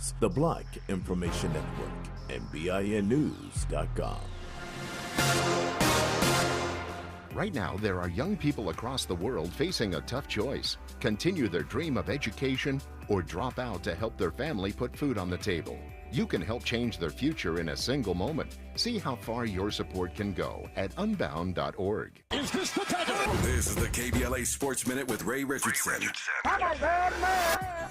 News, the Black Information Network, and BINnews.com. Right now, there are young people across the world facing a tough choice: continue their dream of education or drop out to help their family put food on the table. You can help change their future in a single moment. See how far your support can go at unbound.org. Is this the time? This is the KBLA Sports Minute with Ray Richardson.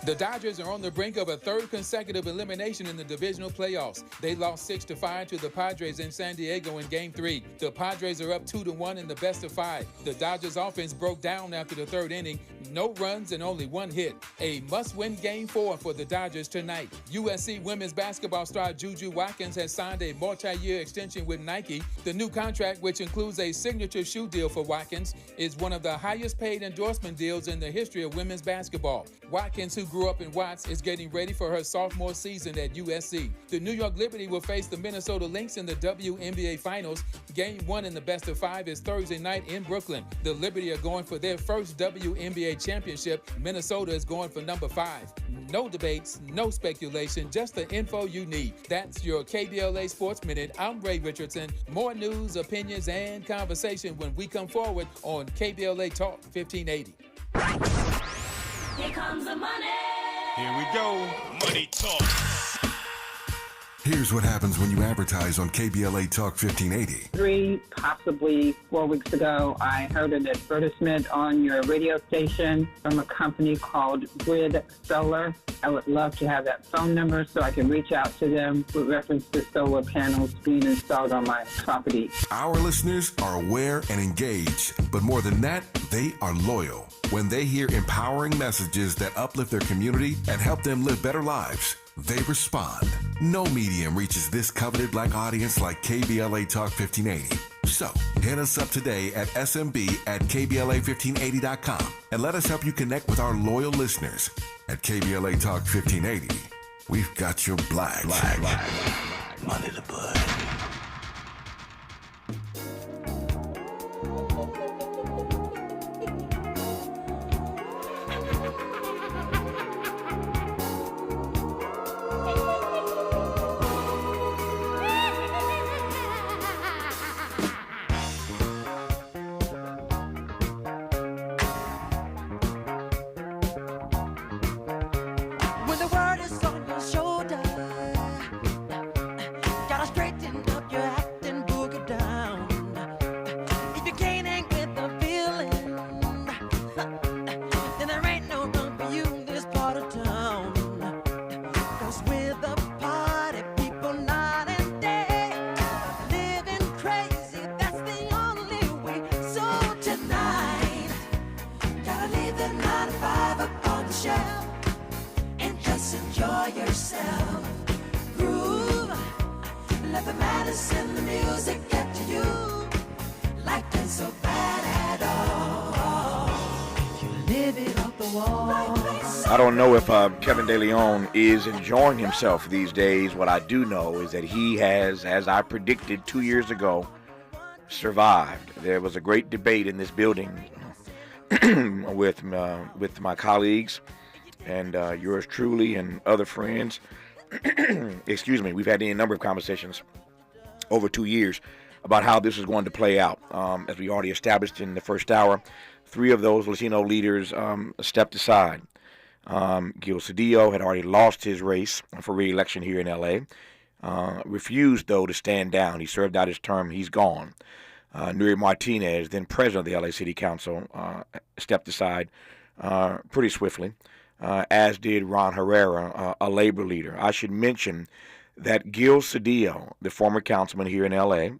The Dodgers are on the brink of a third consecutive elimination in the divisional playoffs. They lost 6-5 to the Padres in San Diego in Game 3. The Padres are up 2-1 in the best of 5. The Dodgers offense broke down after the third inning. No runs and only one hit. A must-win Game 4 for the Dodgers tonight. USC women's basketball star Juju Watkins has signed a multi-year extension with Nike. The new contract, which includes a signature shoe deal for Watkins, is one of the highest paid endorsement deals in the history of women's basketball. Watkins, who grew up in Watts, is getting ready for her sophomore season at USC. The New York Liberty will face the Minnesota Lynx in the WNBA Finals. Game 1 in the best of 5 is Thursday night in Brooklyn. The Liberty are going for their first WNBA championship. Minnesota is going for number 5. No debates, no speculation, just the info you need. That's your KBLA Sports Minute. I'm Ray Richardson. More news, opinions, and conversation when we come forward on KBLA Talk 1580. Here comes the money. Here we go. Money talk. Here's what happens when you advertise on KBLA Talk 1580. 3, possibly 4 weeks ago, I heard an advertisement on your radio station from a company called Grid Solar. I would love to have that phone number so I can reach out to them with reference to solar panels being installed on my property. Our listeners are aware and engaged, but more than that, they are loyal. When they hear empowering messages that uplift their community and help them live better lives, they respond. No medium reaches this coveted Black audience like KBLA Talk 1580. So, hit us up today at smb@kbla1580.com and let us help you connect with our loyal listeners. At KBLA Talk 1580, we've got your black. Money to put. I don't know if Kevin De Leon is enjoying himself these days. What I do know is that he has, as I predicted 2 years ago, survived. There was a great debate in this building with my colleagues and yours truly and other friends. Excuse me. We've had any number of conversations over 2 years about how this is going to play out. As we already established in the first hour, 3 of those Latino leaders stepped aside. Gil Cedillo had already lost his race for re-election here in L.A., refused, though, to stand down. He served out his term. He's gone. Nuri Martinez, then president of the L.A. City Council, stepped aside pretty swiftly, as did Ron Herrera, a labor leader. I should mention that Gil Cedillo, the former councilman here in L.A.,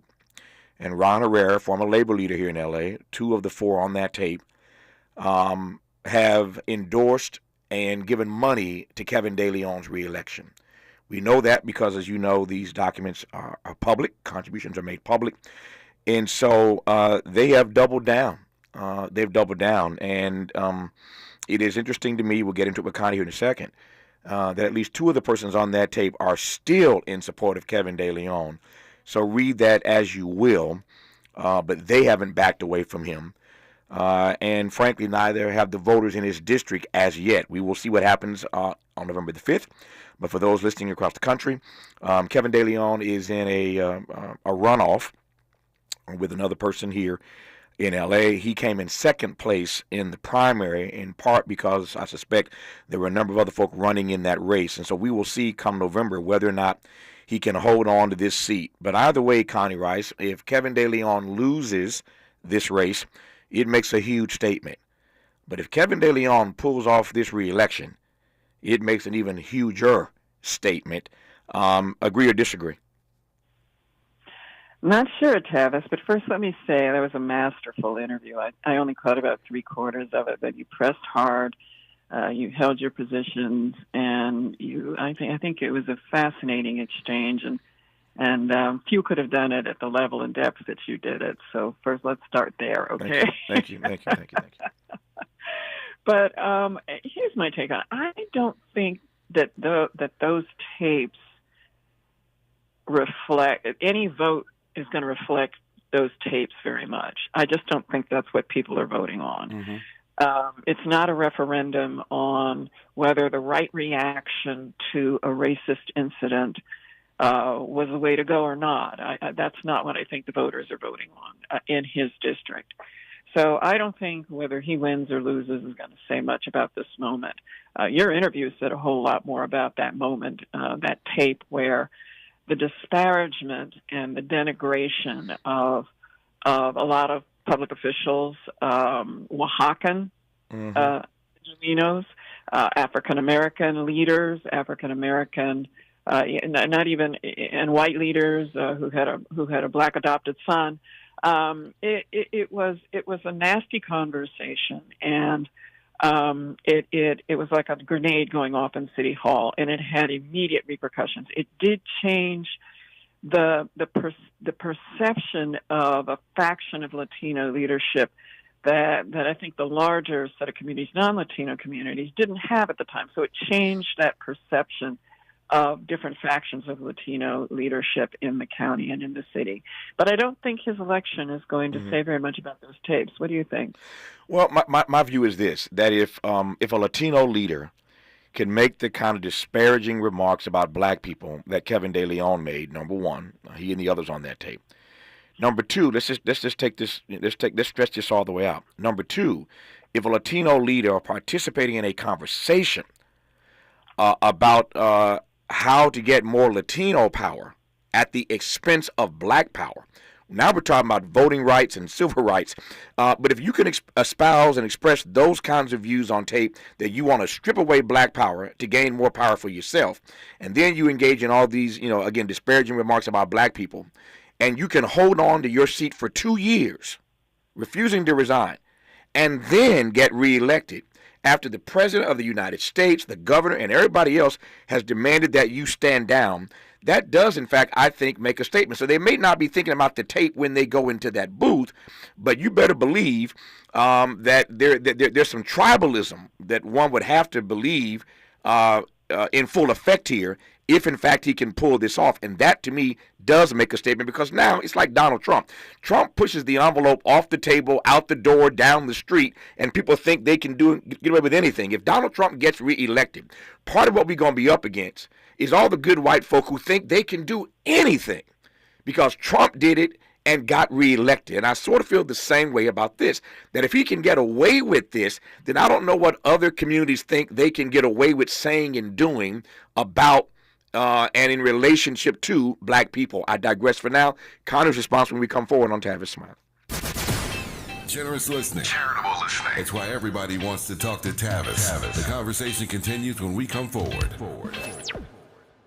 and Ron Herrera, former labor leader here in L.A., 2 of the 4 on that tape, have endorsed and given money to Kevin De Leon's reelection. We know that because, as you know, these documents are public. Contributions are made public. And so they have doubled down. They've doubled down. And it is interesting to me, we'll get into it with Connie here in a second, that at least 2 of the persons on that tape are still in support of Kevin De Leon. So read that as you will, but they haven't backed away from him. And frankly, neither have the voters in his district as yet. We will see what happens on November the 5th But for those listening across the country, Kevin DeLeon is in a runoff with another person here in L.A. He came in second place in the primary, in part because I suspect there were a number of other folk running in that race. And so we will see come November whether or not he can hold on to this seat. But either way, Connie Rice, if Kevin DeLeon loses this race, it makes a huge statement. But if Kevin DeLeon pulls off this re-election, it makes an even huger statement. Agree or disagree? Not sure, Tavis, but first let me say that was a masterful interview. I only caught about 3/4 of it, but you pressed hard, you held your positions, and I think it was a fascinating exchange, and few could have done it at the level and depth that you did it. So first, let's start there, okay? Thank you. But here's my take on it. I don't think that those tapes reflect any vote is going to reflect those tapes very much. I just don't think that's what people are voting on. Mm-hmm. It's not a referendum on whether the right reaction to a racist incident was the way to go or not. That's not what I think the voters are voting on in his district. So I don't think whether he wins or loses is going to say much about this moment. Your interview said a whole lot more about that moment, that tape where the disparagement and the denigration of a lot of public officials, Oaxacan Filipinos, African-American leaders, African-American, not even, and white leaders who had a black adopted son. It was a nasty conversation, and it was like a grenade going off in City Hall, and it had immediate repercussions. It did change the perception of a faction of Latino leadership that I think the larger set of communities, non-Latino communities, didn't have at the time. So it changed that perception of different factions of Latino leadership in the county and in the city. But I don't think his election is going to say very much about those tapes. What do you think? Well, my view is this, that if a Latino leader can make the kind of disparaging remarks about black people that Kevin DeLeon made, number one, he and the others on that tape. Number two, let's stretch this all the way out. Number two, if a Latino leader participating in a conversation about how to get more Latino power at the expense of black power. Now we're talking about voting rights and civil rights. But if you can espouse and express those kinds of views on tape that you want to strip away black power to gain more power for yourself, and then you engage in all these, again, disparaging remarks about black people, and you can hold on to your seat for 2 years, refusing to resign, and then get reelected, after the President of the United States, the governor, and everybody else has demanded that you stand down, that does, in fact, I think, make a statement. So they may not be thinking about the tape when they go into that booth, but you better believe that there's some tribalism that one would have to believe in full effect here if, in fact, he can pull this off. And that, to me, does make a statement, because now it's like Donald Trump. Trump pushes the envelope off the table, out the door, down the street, and people think they can get away with anything. If Donald Trump gets reelected, part of what we're going to be up against is all the good white folk who think they can do anything because Trump did it and got reelected. And I sort of feel the same way about this, that if he can get away with this, then I don't know what other communities think they can get away with saying and doing about and in relationship to black people. I digress for now. Connor's response when we come forward on Tavis Smiley. Generous listening. Charitable listening. It's why everybody wants to talk to Tavis. The conversation continues when we come forward.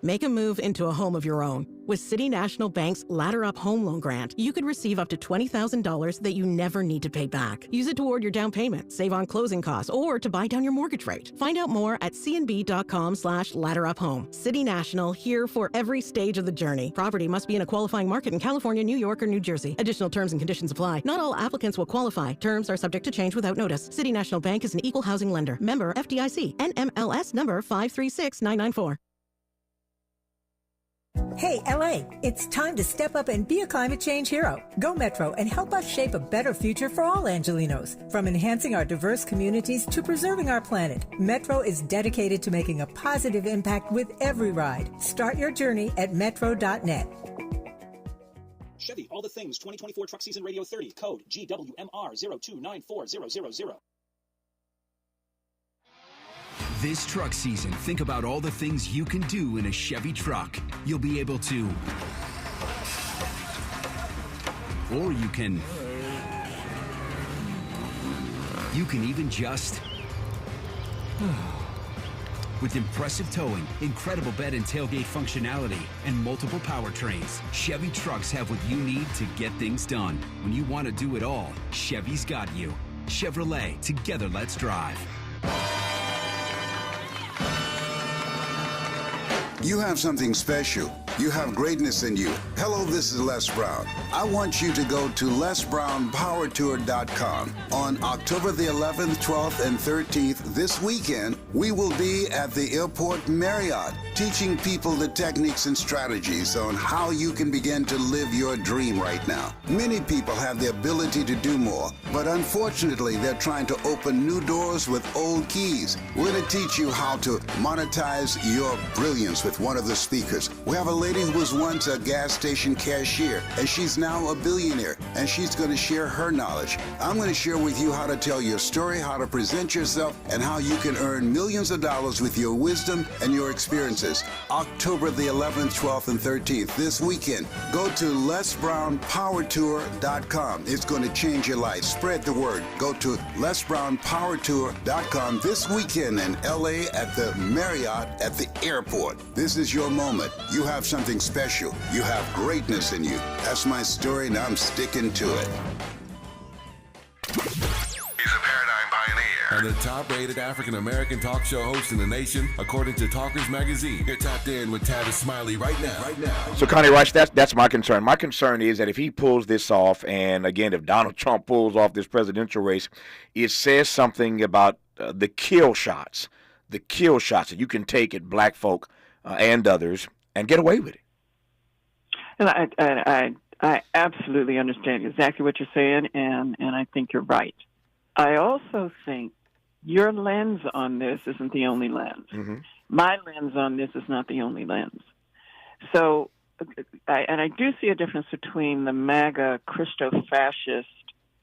Make a move into a home of your own. With City National Bank's Ladder Up Home Loan Grant, you could receive up to $20,000 that you never need to pay back. Use it toward your down payment, save on closing costs, or to buy down your mortgage rate. Find out more at cnb.com/ladderuphome. City National, here for every stage of the journey. Property must be in a qualifying market in California, New York, or New Jersey. Additional terms and conditions apply. Not all applicants will qualify. Terms are subject to change without notice. City National Bank is an equal housing lender. Member FDIC. NMLS number 536994. Hey, LA, it's time to step up and be a climate change hero. Go Metro and help us shape a better future for all Angelinos. From enhancing our diverse communities to preserving our planet, Metro is dedicated to making a positive impact with every ride. Start your journey at metro.net. Chevy, All the Things 2024 Truck Season Radio 30, code GWMR0294000. This truck season, think about all the things you can do in a Chevy truck. You'll be able to, or you can even just, with impressive towing, incredible bed and tailgate functionality, and multiple powertrains, Chevy trucks have what you need to get things done. When you want to do it all, Chevy's got you. Chevrolet, together let's drive. You have something special. You have greatness in you. Hello, this is Les Brown. I want you to go to LesBrownPowerTour.com. On October the 11th, 12th, and 13th, this weekend, we will be at the Airport Marriott, teaching people the techniques and strategies on how you can begin to live your dream right now. Many people have the ability to do more, but unfortunately, they're trying to open new doors with old keys. We're going to teach you how to monetize your brilliance with one of the speakers. We have a lady who was once a gas station cashier, and she's now a billionaire, and she's going to share her knowledge. I'm going to share with you how to tell your story, how to present yourself, and how you can earn millions of dollars with your wisdom and your experiences. October the 11th, 12th, and 13th, this weekend. Go to LesBrownPowerTour.com. It's going to change your life. Spread the word. Go to LesBrownPowerTour.com this weekend in LA at the Marriott at the airport. This is your moment. You have something special. You have greatness in you. That's my story, and I'm sticking to it. He's a paradigm pioneer and the top-rated African-American talk show host in the nation, according to Talkers Magazine. You're tapped in with Tavis Smiley right now. So, Connie Rice, that's my concern. My concern is that if he pulls this off, and again, if Donald Trump pulls off this presidential race, it says something about the kill shots that you can take at black folk and others and get away with it. And I absolutely understand exactly what you're saying, and I think you're right. I also think your lens on this isn't the only lens. Mm-hmm. My lens on this is not the only lens. So, I do see a difference between the MAGA Christo-fascist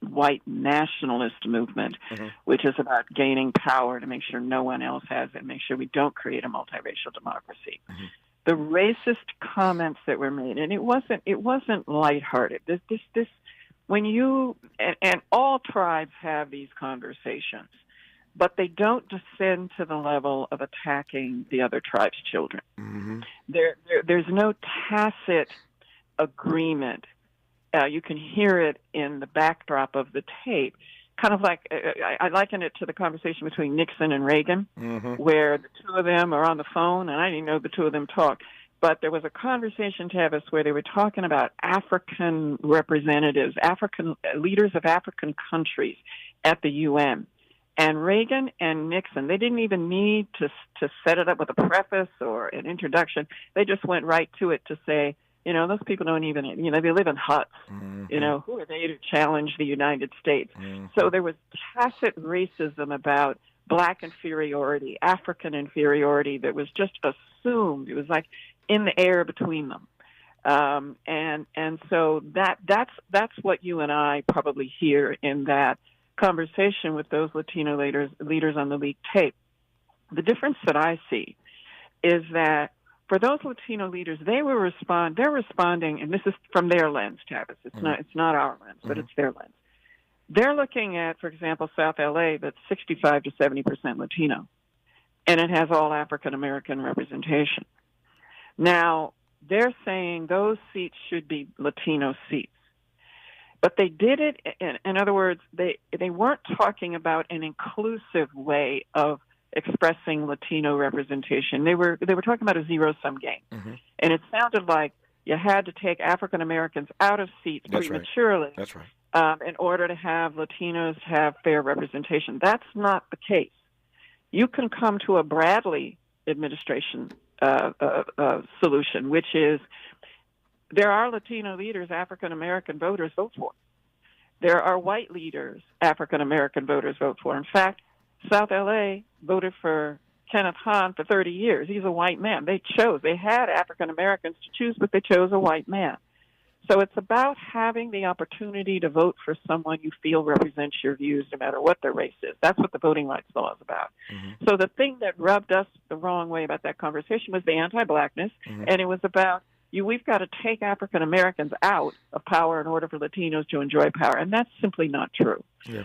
white nationalist movement, mm-hmm. which is about gaining power to make sure no one else has it, make sure we don't create a multiracial democracy. Mm-hmm. The racist comments that were made, and it wasn't lighthearted. This when you and all tribes have these conversations, but they don't descend to the level of attacking the other tribe's children. Mm-hmm. There's no tacit agreement. You can hear it in the backdrop of the tape. Kind of like, I liken it to the conversation between Nixon and Reagan, mm-hmm. where the two of them are on the phone, and I didn't know the two of them talk. But there was a conversation, Tavis, where they were talking about African representatives, African leaders of African countries at the UN. And Reagan and Nixon, they didn't even need to set it up with a preface or an introduction. They just went right to it to say, those people don't even, they live in huts. Mm-hmm. Who are they to challenge the United States? Mm-hmm. So there was tacit racism about black inferiority, African inferiority that was just assumed. It was like in the air between them. And so that's what you and I probably hear in that conversation with those Latino leaders on the leaked tape. The difference that I see is that for those Latino leaders, they're responding, and this is from their lens, Tavis. It's not our lens, but it's their lens. They're looking at, for example, South LA, that's 65 to 70% Latino, and it has all African American representation. Now, they're saying those seats should be Latino seats. But they did it, in other words, they weren't talking about an inclusive way of expressing Latino representation. They were talking about a zero-sum game. Mm-hmm. And it sounded like you had to take African Americans out of seats prematurely. Right. That's right. In order to have Latinos have fair representation. That's not the case. You can come to a Bradley administration solution, which is there are Latino leaders African American voters vote for. There are white leaders African American voters vote for. In fact, South LA voted for Kenneth Hahn for 30 years. He's a white man. They had African Americans to choose, but they chose a white man. So it's about having the opportunity to vote for someone you feel represents your views no matter what their race is. That's what the voting rights law is about. Mm-hmm. So the thing that rubbed us the wrong way about that conversation was the anti-blackness, and it was about we've got to take African Americans out of power in order for Latinos to enjoy power, and that's simply not true. Yeah.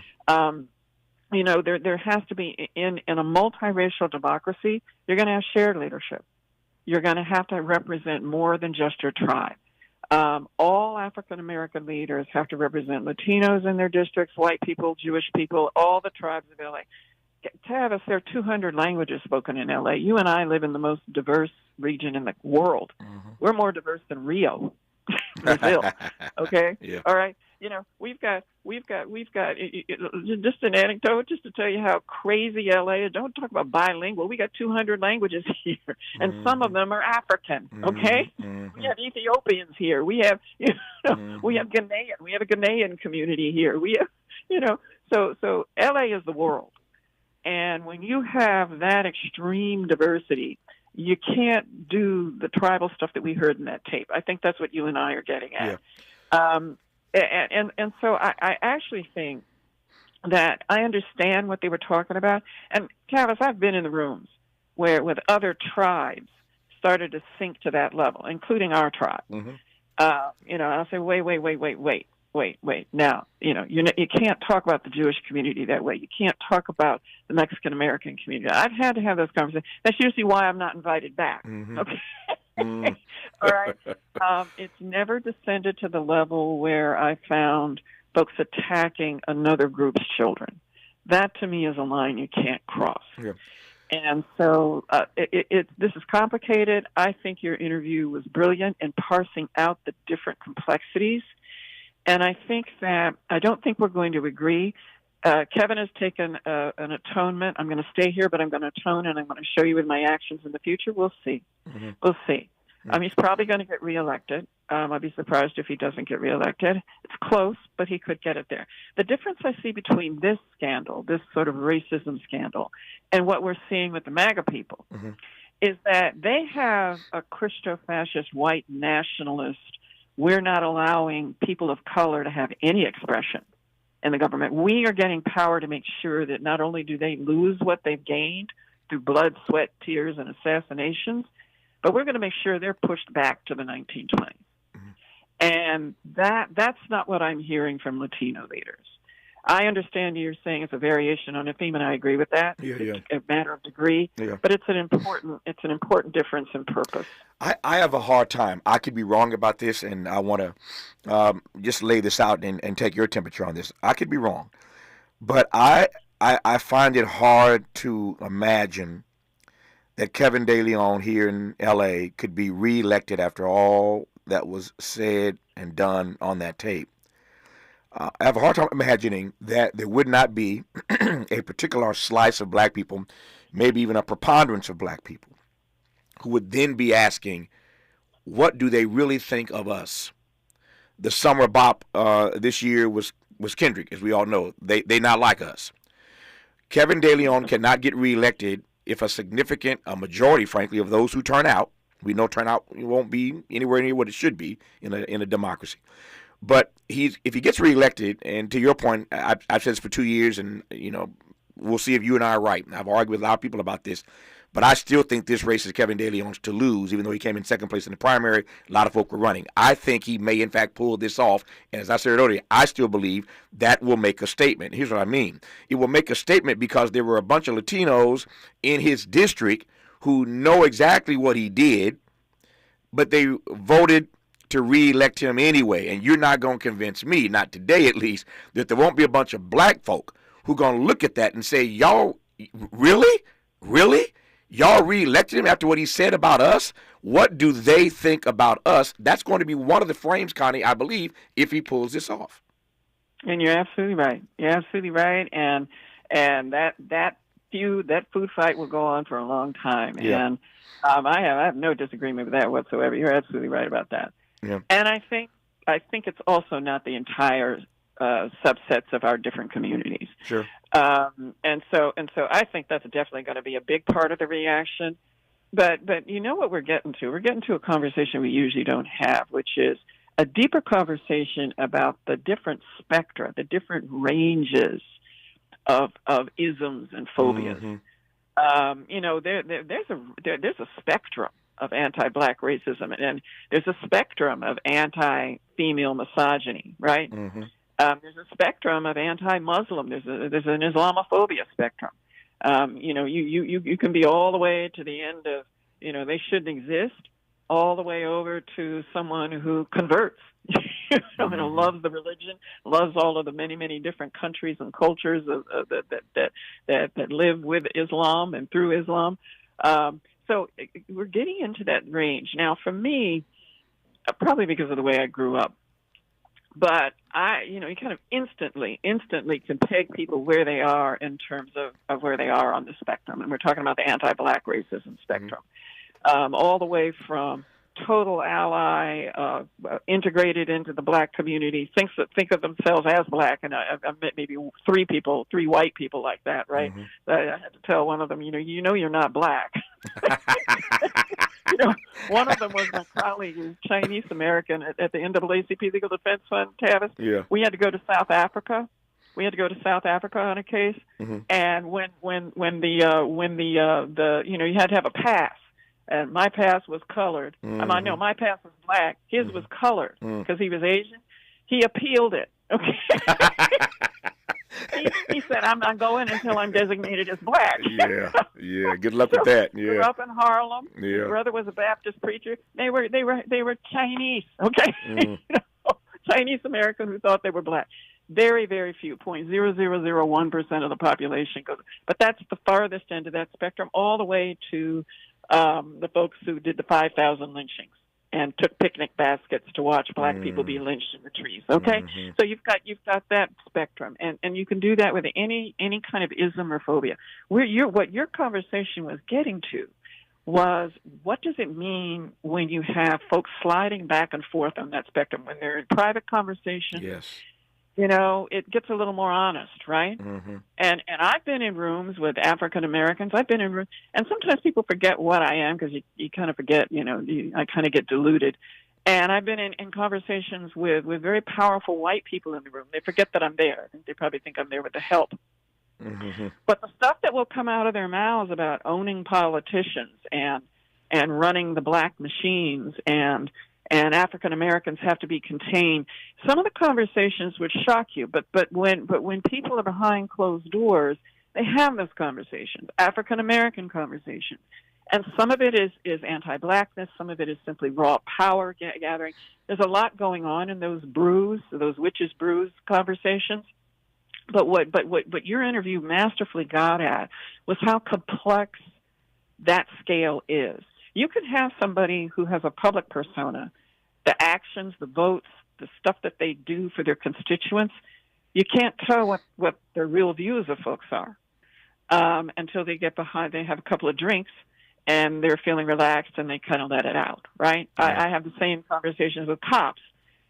There has to be, in a multiracial democracy, you're going to have shared leadership. You're going to have to represent more than just your tribe. All African-American leaders have to represent Latinos in their districts, white people, Jewish people, all the tribes of L.A. Tavis, there are 200 languages spoken in L.A. You and I live in the most diverse region in the world. Mm-hmm. We're more diverse than Rio, Brazil. Okay? Yeah. All right? We've got just an anecdote just to tell you how crazy LA is. Don't talk about bilingual. We got 200 languages here, and some of them are African. Okay, we have Ethiopians here. We have we have Ghanaian. We have a Ghanaian community here. We have so LA is the world, and when you have that extreme diversity, you can't do the tribal stuff that we heard in that tape. I think that's what you and I are getting at. Yeah. And so I actually think that I understand what they were talking about. And Tavis, I've been in the rooms where with other tribes started to sink to that level, including our tribe. Mm-hmm. I'll say, wait. Now, you can't talk about the Jewish community that way. You can't talk about the Mexican American community. I've had to have those conversations. That's usually why I'm not invited back. Mm-hmm. Okay. All right. It's never descended to the level where I found folks attacking another group's children. That, to me, is a line you can't cross. Yeah. And so this is complicated. I think your interview was brilliant in parsing out the different complexities. And I think that I don't think we're going to agree. Kevin has taken an atonement. I'm going to stay here, but I'm going to atone, and I'm going to show you with my actions in the future. We'll see. Mm-hmm. We'll see. Mm-hmm. He's probably going to get reelected. I'll be surprised if he doesn't get reelected. It's close, but he could get it there. The difference I see between this scandal, this sort of racism scandal, and what we're seeing with the MAGA people is that they have a Christo-fascist white nationalist, we're not allowing people of color to have any expression in the government. We are getting power to make sure that not only do they lose what they've gained through blood, sweat, tears, and assassinations, but we're going to make sure they're pushed back to the 1920s. Mm-hmm. And that's not what I'm hearing from Latino leaders. I understand you're saying it's a variation on a theme, and I agree with that. Yeah. It's a matter of degree, but it's an important difference in purpose. I have a hard time. I could be wrong about this, and I want to just lay this out and take your temperature on this. I could be wrong, but I find it hard to imagine that Kevin DeLeon here in L.A. could be reelected after all that was said and done on that tape. I have a hard time imagining that there would not be a particular slice of black people, maybe even a preponderance of black people, who would then be asking, what do they really think of us? The summer bop this year was Kendrick, as we all know. They not like us. Kevin DeLeon cannot get reelected if a majority, frankly, of those who turn out, we know turnout won't be anywhere near what it should be in a democracy. But if he gets reelected, and to your point, I've said this for 2 years, and we'll see if you and I are right. I've argued with a lot of people about this, but I still think this race is Kevin DeLeon's to lose, even though he came in second place in the primary. A lot of folk were running. I think he may, in fact, pull this off. And as I said earlier, I still believe that will make a statement. Here's what I mean. It will make a statement because there were a bunch of Latinos in his district who know exactly what he did, but they voted to re-elect him anyway. And you're not going to convince me, not today at least, that there won't be a bunch of black folk who are going to look at that and say, y'all, really? Y'all re-elected him after what he said about us? What do they think about us? That's going to be one of the frames, Connie, I believe, if he pulls this off. And you're absolutely right. And that feud, that food fight will go on for a long time. Yeah. And I have no disagreement with that whatsoever. You're absolutely right about that. Yeah. And I think it's also not the entire subsets of our different communities. Sure. And so I think that's definitely going to be a big part of the reaction. But you know what we're getting to? We're getting to a conversation we usually don't have, which is a deeper conversation about the different spectra, the different ranges of isms and phobias. You know, there's a spectrum of anti-black racism, and there's a spectrum of anti-female misogyny, right? There's a spectrum of anti-Muslim. There's an Islamophobia spectrum. You know, you can be all the way to the end of, you know, they shouldn't exist, all the way over to someone who converts, you know, and loves the religion, loves all of the many different countries and cultures that live with Islam and through Islam. So we're getting into that range. Now, for me, probably because of the way I grew up, but you kind of instantly can peg people where they are in terms of where they are on the spectrum. And we're talking about the anti-black racism spectrum, all the way from total ally, integrated into the black community, think of themselves as black. And I've met maybe three white people like that, right? I had to tell one of them, you know, you're not black. You know, one of them was my colleague, who's Chinese American at the NAACP Legal Defense Fund, Tavis. Yeah. We had to go to South Africa. On a case, and when the you had to have a pass, and my pass was colored. No, my pass was black. His was colored because he was Asian. He appealed it. Okay. He said, "I'm not going until I'm designated as black." Yeah. Good luck with that. Yeah. Grew up in Harlem. Yeah. His brother was a Baptist preacher. They were Chinese. Okay. You know, Chinese American who thought they were black. Very, very few, 0.0001% of the population goes. But that's the farthest end of that spectrum, all the way to the folks who did the 5,000 lynchings and took picnic baskets to watch black people be lynched in the trees. Okay, so you've got that spectrum, and you can do that with any kind of ism or phobia. What your conversation was getting to was, what does it mean when you have folks sliding back and forth on that spectrum when they're in private conversation? Yes. You know, it gets a little more honest, right? And I've been in rooms with African Americans. I've been in rooms, and sometimes people forget what I am because you kind of forget, I kind of get diluted. And I've been in conversations with very powerful white people in the room. They forget that I'm there. I think they probably think I'm there with the help. But the stuff that will come out of their mouths about owning politicians and running the black machines and African Americans have to be contained. Some of the conversations would shock you, but when people are behind closed doors, they have those conversations, African American conversations, and some of it is anti-blackness, some of it is simply raw power gathering. There's a lot going on in those witches' brews conversations. But what your interview masterfully got at was how complex that scale is. You can have somebody who has a public persona, the actions, the votes, the stuff that they do for their constituents. You can't tell what their real views of folks are until they get behind, they have a couple of drinks, and they're feeling relaxed, and they kind of let it out, right? I have the same conversations with cops,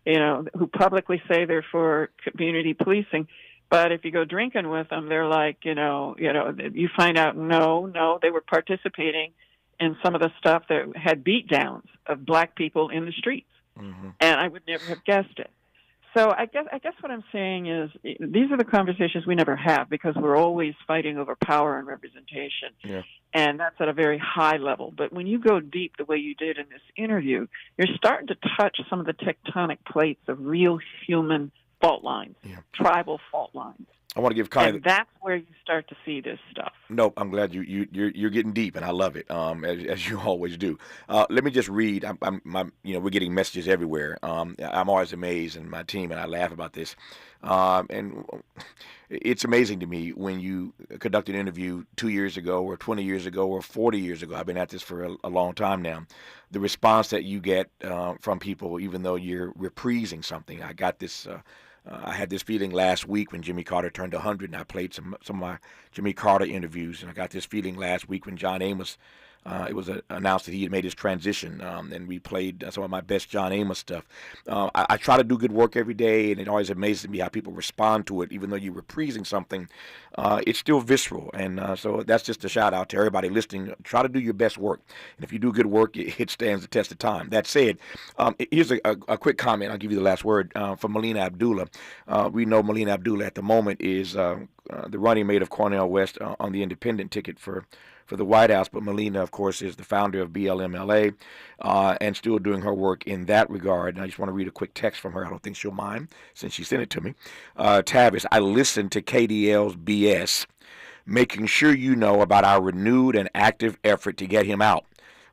who publicly say they're for community policing, but if you go drinking with them, they're like, you find out, no, they were participating in some of the stuff that had beat downs of black people in the streets. And I would never have guessed it. So I guess what I'm saying is these are the conversations we never have because we're always fighting over power and representation. Yeah. And that's at a very high level. But when you go deep the way you did in this interview, you're starting to touch some of the tectonic plates of real human fault lines, tribal fault lines. I want to give and that's where you start to see this stuff. Nope, I'm glad you're getting deep, and I love it, as you always do. Let me just read. We're getting messages everywhere. I'm always amazed, and my team and I laugh about this. And it's amazing to me when you conduct an interview 2 years ago, or 20 years ago, or 40 years ago. I've been at this for a long time now. The response that you get from people, even though you're reprising something. I got this. I had this feeling last week when Jimmy Carter turned 100, and I played some of my Jimmy Carter interviews, and I got this feeling last week when John Amos, it was announced that he had made his transition, and we played some of my best John Amos stuff. I try to do good work every day, and it always amazes me how people respond to it. Even though you're reprising something, it's still visceral, and so that's just a shout out to everybody listening. Try to do your best work, and if you do good work, it stands the test of time. That said, here's a quick comment. I'll give you the last word from Melina Abdullah. We know Melina Abdullah at the moment is the running mate of Cornel West on the independent ticket for the White House, but Melina, of course, is the founder of BLMLA and still doing her work in that regard. And I just want to read a quick text from her. I don't think she'll mind since she sent it to me. Tavis, I listened to KDL's BS, making sure you know about our renewed and active effort to get him out.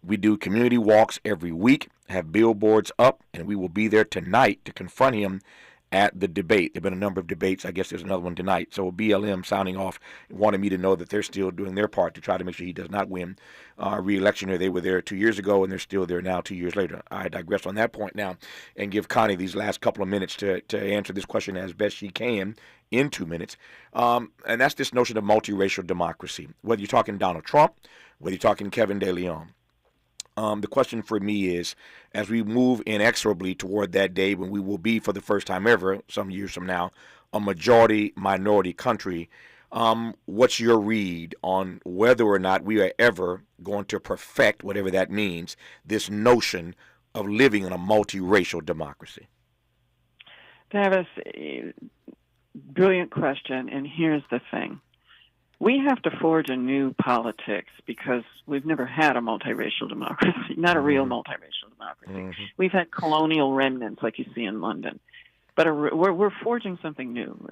We do community walks every week, have billboards up, and we will be there tonight to confront him at the debate. There have been a number of debates. I guess there's another one tonight. So BLM sounding off wanted me to know that they're still doing their part to try to make sure he does not win re-election. They were there 2 years ago, and they're still there now 2 years later. I digress on that point now and give Connie these last couple of minutes to answer this question as best she can in 2 minutes. And that's this notion of multiracial democracy. Whether you're talking Donald Trump, whether you're talking Kevin De Leon. The question for me is, as we move inexorably toward that day when we will be, for the first time ever, some years from now, a majority-minority country, what's your read on whether or not we are ever going to perfect, whatever that means, this notion of living in a multiracial democracy? Tavis, brilliant question, and here's the thing. We have to forge a new politics because we've never had a multiracial democracy, not a real multiracial democracy. Mm-hmm. We've had colonial remnants like you see in London, but we're forging something new.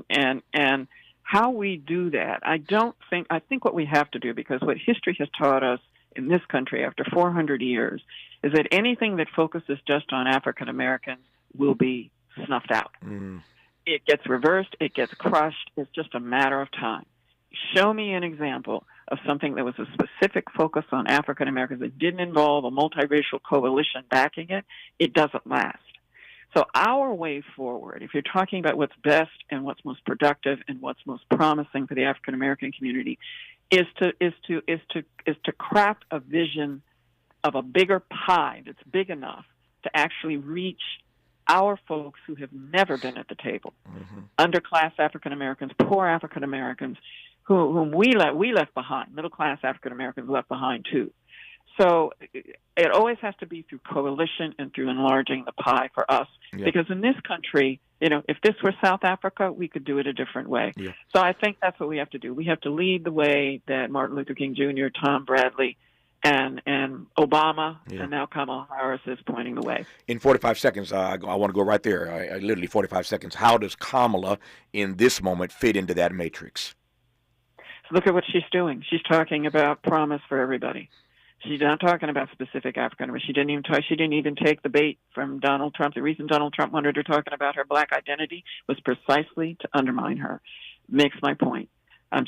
And how we do that, I think what we have to do, because what history has taught us in this country after 400 years is that anything that focuses just on African Americans will be snuffed out. Mm. It gets reversed, it gets crushed, it's just a matter of time. Show me an example of something that was a specific focus on African Americans that didn't involve a multiracial coalition backing it. It doesn't last. So our way forward, if you're talking about what's best and what's most productive and what's most promising for the African American community, is to craft a vision of a bigger pie that's big enough to actually reach our folks who have never been at the table, underclass African Americans, poor African Americans, whom we left behind, middle class African Americans left behind too. So it always has to be through coalition and through enlarging the pie for us, because in this country, if this were South Africa, we could do it a different way. Yeah. So I think that's what we have to do. We have to lead the way that Martin Luther King Jr., Tom Bradley, and Obama, and now Kamala Harris is pointing the way. In 45 seconds, I want to go right there, literally 45 seconds. How does Kamala, in this moment, fit into that matrix? So look at what she's doing. She's talking about promise for everybody. She's not talking about specific African Americans. She didn't even take the bait from Donald Trump. The reason Donald Trump wanted her talking about her black identity was precisely to undermine her. Makes my point.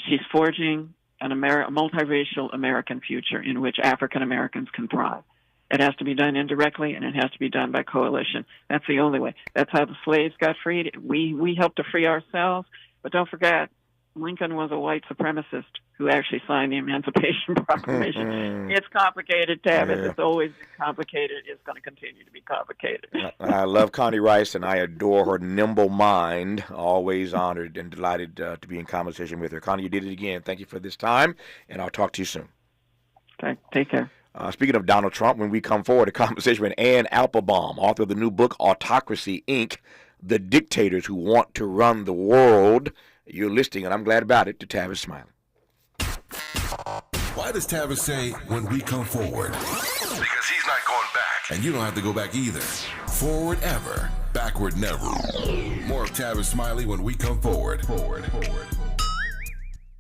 She's forging a multiracial American future in which African Americans can thrive. It has to be done indirectly, and it has to be done by coalition. That's the only way. That's how the slaves got freed. We helped to free ourselves, but don't forget, Lincoln was a white supremacist who actually signed the Emancipation Proclamation. It's complicated, Tavis. Yeah. It's always been complicated. It's going to continue to be complicated. I love Connie Rice, and I adore her nimble mind. Always honored and delighted to be in conversation with her. Connie, you did it again. Thank you for this time, and I'll talk to you soon. Take care. Speaking of Donald Trump, when we come forward, a conversation with Anne Applebaum, author of the new book, Autocracy, Inc., The Dictators Who Want to Run the World. You're listening, and I'm glad about it, to Tavis Smiley. Why does Tavis say, when we come forward? Because he's not going back. And you don't have to go back either. Forward ever, backward never. More of Tavis Smiley when we come forward.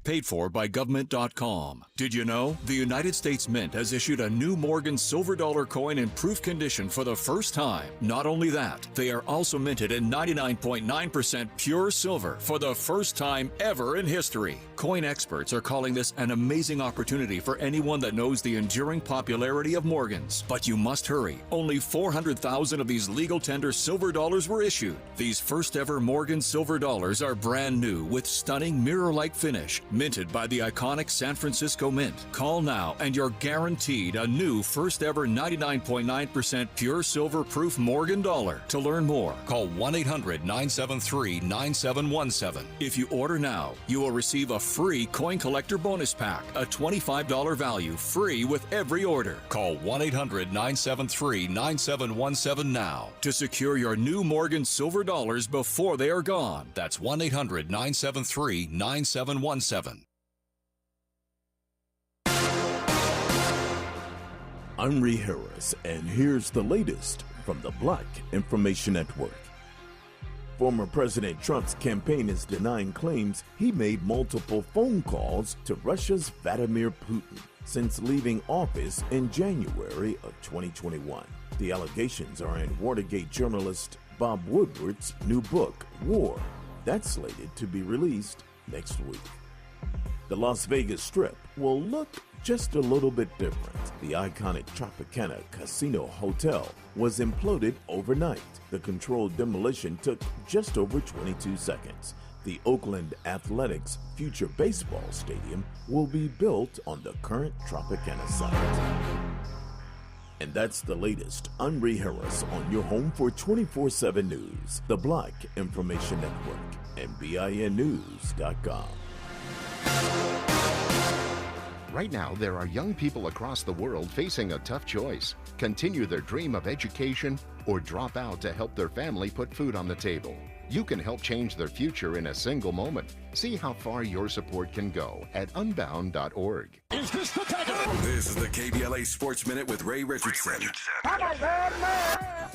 Paid for by government.com. Did you know the United States Mint has issued a new Morgan silver dollar coin in proof condition for the first time? Not only that, they are also minted in 99.9% pure silver for the first time ever in history. Coin experts are calling this an amazing opportunity for anyone that knows the enduring popularity of Morgans. But you must hurry. Only 400,000 of these legal tender silver dollars were issued. These first ever Morgan silver dollars are brand new with stunning mirror-like finish, minted by the iconic San Francisco Mint. Call now and you're guaranteed a new first ever 99.9% pure silver proof Morgan dollar. To learn more, call 1-800-973-9717. If you order now, you will receive a free coin collector bonus pack, a $25 value, free with every order. Call 1-800-973-9717 now to secure your new Morgan silver dollars before they are gone. That's 1-800-973-9717. I'm Ree Harris, and here's the latest from the Black Information Network. Former President Trump's campaign is denying claims he made multiple phone calls to Russia's Vladimir Putin since leaving office in January of 2021. The allegations are in Watergate journalist Bob Woodward's new book, War, that's slated to be released next week. The Las Vegas Strip will look just a little bit different. The iconic Tropicana Casino Hotel was imploded overnight. The controlled demolition took just over 22 seconds. The Oakland Athletics' future baseball stadium will be built on the current Tropicana site. And that's the latest. I'm Ree Harris on your home for 24/7 News, the Black Information Network, and BINnews.com. Right now, there are young people across the world facing a tough choice. Continue their dream of education or drop out to help their family put food on the table. You can help change their future in a single moment. See how far your support can go at unbound.org. This is the KBLA Sports Minute with Ray Richardson.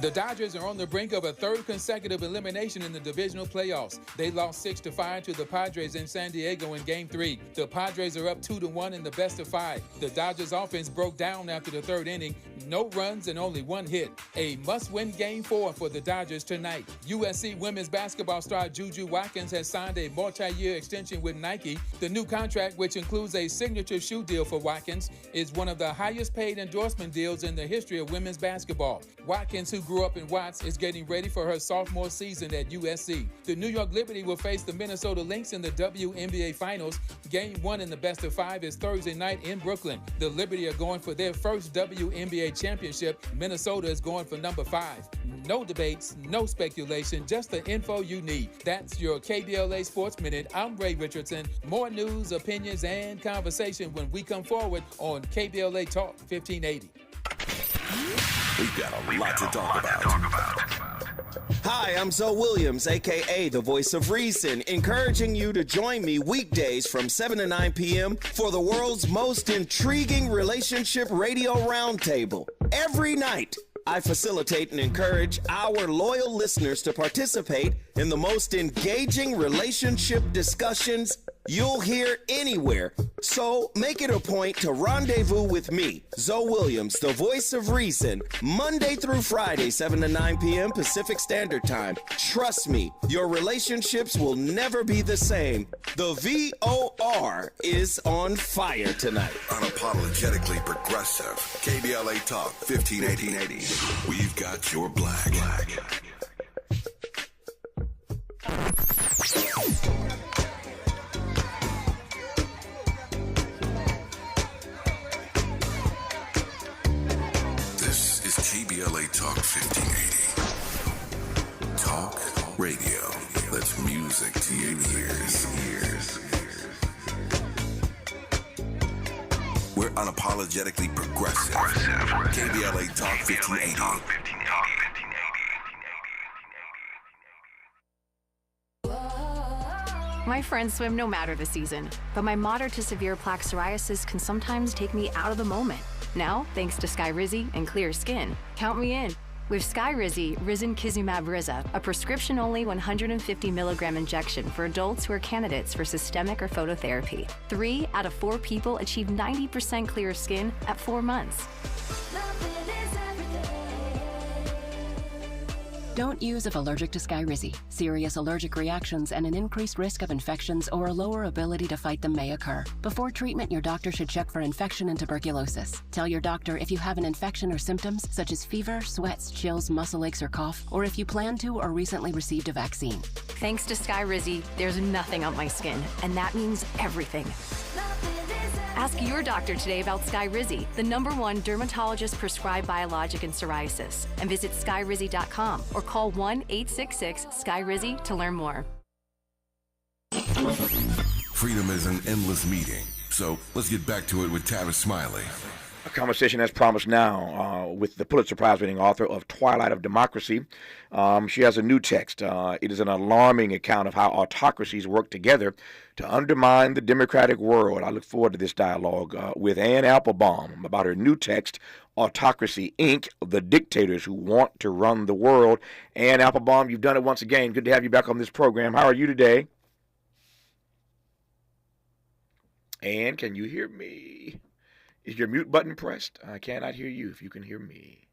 The Dodgers are on the brink of a third consecutive elimination in the divisional playoffs. They lost 6-5 to the Padres in San Diego in Game 3. The Padres are up 2-1 in the best of 5. The Dodgers offense broke down after the third inning. No runs and only one hit. A must-win Game 4 for the Dodgers tonight. USC women's basketball star Juju Watkins has signed a multi-year extension with Nike. The new contract, which includes a signature shoe deal for Watkins, is one of the highest-paid endorsement deals in the history of women's basketball. Watkins, who grew up in Watts, is getting ready for her sophomore season at USC. The New York Liberty will face the Minnesota Lynx in the WNBA Finals. Game 1 in the best of 5 is Thursday night in Brooklyn. The Liberty are going for their first WNBA championship. Minnesota is going for number 5. No debates, no speculation, just the info you need. That's your KBLA Sports Minute. I'm Ray Richardson. More news, opinions, and conversation when we come forward on KBLA Talk 1580. We've got a lot to talk about. Hi, I'm Zoe Williams, a.k.a. the Voice of Reason, encouraging you to join me weekdays from 7 to 9 p.m. for the world's most intriguing relationship radio roundtable. Every night, I facilitate and encourage our loyal listeners to participate in the most engaging relationship discussions you'll hear anywhere. So make it a point to rendezvous with me, Zoe Williams, the Voice of Reason, Monday through Friday, 7 to 9 p.m. Pacific Standard Time. Trust me, your relationships will never be the same. The VOR is on fire tonight. Unapologetically progressive. KBLA Talk 1580. We've got your black. This is KBLA Talk 1580. Talk radio. That's music to your ears. We're unapologetically progressive. KBLA Talk 1580. My friends swim no matter the season, but my moderate to severe plaque psoriasis can sometimes take me out of the moment. Now, thanks to Skyrizi and Clear Skin, count me in. With Skyrizi Risankizumab Riza, a prescription-only 150 milligram injection for adults who are candidates for systemic or phototherapy. 3 out of 4 people achieve 90% clear skin at 4 months. Don't use if allergic to Skyrizi. Serious allergic reactions and an increased risk of infections or a lower ability to fight them may occur. Before treatment, your doctor should check for infection and tuberculosis. Tell your doctor if you have an infection or symptoms such as fever, sweats, chills, muscle aches, or cough, or if you plan to or recently received a vaccine. Thanks to Skyrizi, there's nothing on my skin, and that means everything. Ask your doctor today about Skyrizi, the #1 dermatologist-prescribed biologic in psoriasis, and visit skyrizi.com or call 1-866-SKYRIZI to learn more. Freedom is an endless meeting, so let's get back to it with Tavis Smiley. A conversation as promised now with the Pulitzer Prize-winning author of Twilight of Democracy. She has a new text. It is an alarming account of how autocracies work together to undermine the democratic world. I look forward to this dialogue with Anne Applebaum about her new text, Autocracy, Inc., The Dictators Who Want to Run the World. Anne Applebaum, you've done it once again. Good to have you back on this program. How are you today? Anne, can you hear me? Is your mute button pressed? I cannot hear you if you can hear me.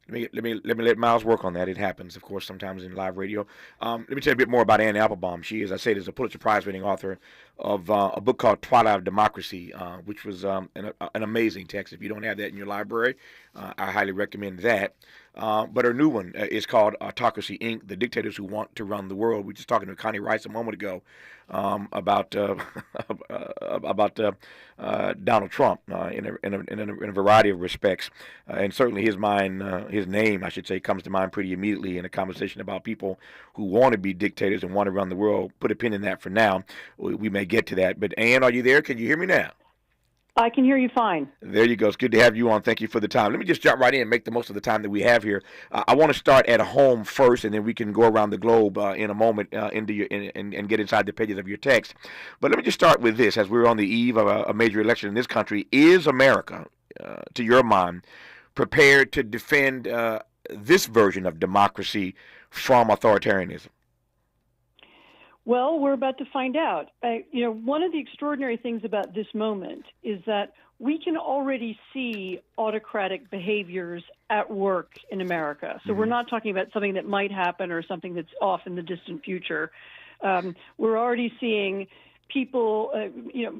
Let me let Miles work on that. It happens, of course, sometimes in live radio. Let me tell you a bit more about Anne Applebaum. She, as I said, is a Pulitzer Prize-winning author of a book called Twilight of Democracy, which was an amazing text. If you don't have that in your library, I highly recommend that. But her new one is called Autocracy, Inc., The Dictators Who Want to Run the World. We were just talking to Connie Rice a moment ago about Donald Trump in a variety of respects. And certainly his name, I should say, comes to mind pretty immediately in a conversation about people who want to be dictators and want to run the world. Put a pin in that for now. We may get to that. But Anne, are you there? Can you hear me now? I can hear you fine. There you go. It's good to have you on. Thank you for the time. Let me just jump right in and make the most of the time that we have here. I want to start at home first, and then we can go around the globe in a moment and get inside the pages of your text. But let me just start with this. As we're on the eve of a major election in this country, is America, to your mind, prepared to defend this version of democracy from authoritarianism? Well, we're about to find out. One of the extraordinary things about this moment is that we can already see autocratic behaviors at work in America. So we're not talking about something that might happen or something that's off in the distant future. We're already seeing people,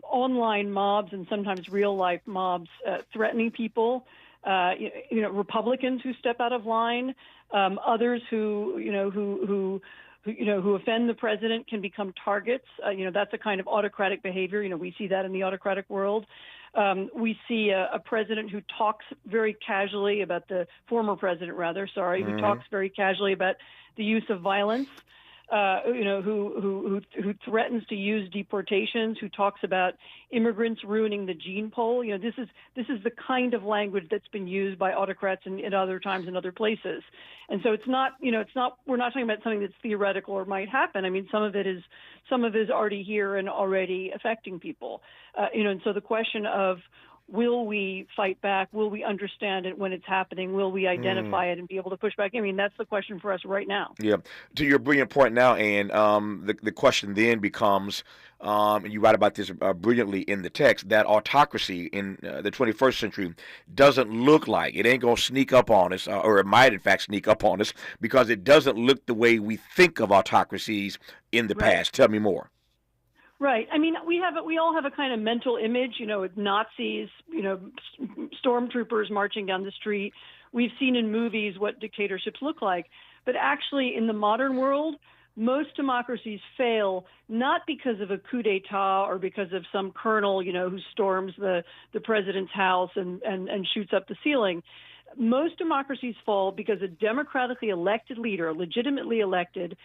online mobs and sometimes real life mobs threatening people. Republicans who step out of line, others who offend the president can become targets. That's a kind of autocratic behavior. We see that in the autocratic world. We see a president who talks very casually about former president, who talks very casually about the use of violence. Who threatens to use deportations, who talks about immigrants ruining the gene pool. This is the kind of language that's been used by autocrats in other times in other places. And so we're not talking about something that's theoretical or might happen. I mean, some of it is already here and already affecting people. And so the question of, will we fight back? Will we understand it when it's happening? Will we identify it and be able to push back? I mean, that's the question for us right now. Yeah. To your brilliant point now, Anne, the question then becomes, and you write about this brilliantly in the text, that autocracy in the 21st century doesn't look like, it ain't going to sneak up on us, or it might in fact sneak up on us, because it doesn't look the way we think of autocracies in the past. Tell me more. Right. I mean, we all have a kind of mental image, with Nazis, stormtroopers marching down the street. We've seen in movies what dictatorships look like. But actually, in the modern world, most democracies fail not because of a coup d'etat or because of some colonel, who storms the president's house and shoots up the ceiling. Most democracies fall because a democratically elected leader, legitimately elected,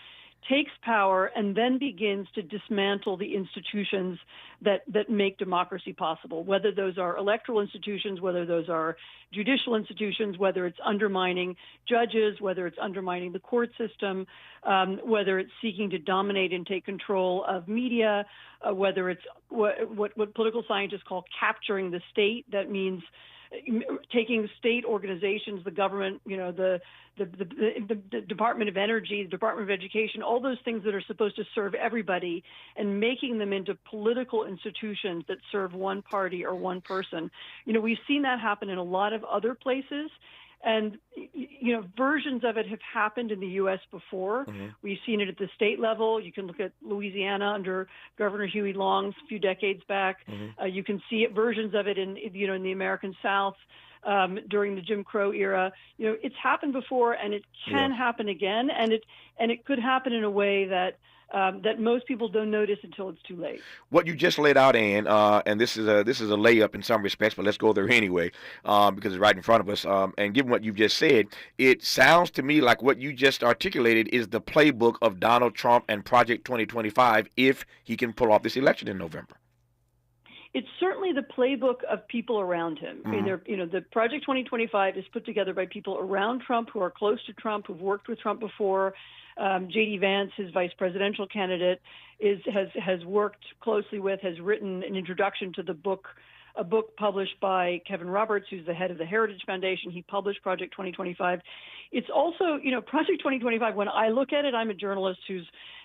takes power and then begins to dismantle the institutions that make democracy possible, whether those are electoral institutions, whether those are judicial institutions, whether it's undermining judges, whether it's undermining the court system, whether it's seeking to dominate and take control of media, whether it's what political scientists call capturing the state. That means taking state organizations, the government, the Department of Energy, the Department of Education, all those things that are supposed to serve everybody, and making them into political institutions that serve one party or one person. We've seen that happen in a lot of other places. And, versions of it have happened in the U.S. before. Mm-hmm. We've seen it at the state level. You can look at Louisiana under Governor Huey Long a few decades back. Mm-hmm. You can see versions of it in the American South during the Jim Crow era. It's happened before, and it can happen again. And it could happen in a way that most people don't notice until it's too late. What you just laid out, Ann, and this is a layup in some respects, but let's go there anyway, because it's right in front of us. And given what you just said, it sounds to me like what you just articulated is the playbook of Donald Trump and Project 2025 if he can pull off this election in November. It's certainly the playbook of people around him. Mm-hmm. I mean, the Project 2025 is put together by people around Trump who are close to Trump, who've worked with Trump before. J.D. Vance, his vice presidential candidate, has worked closely with, has written an introduction to a book published by Kevin Roberts, who's the head of the Heritage Foundation. He published Project 2025. It's also, Project 2025, when I look at it, I'm a journalist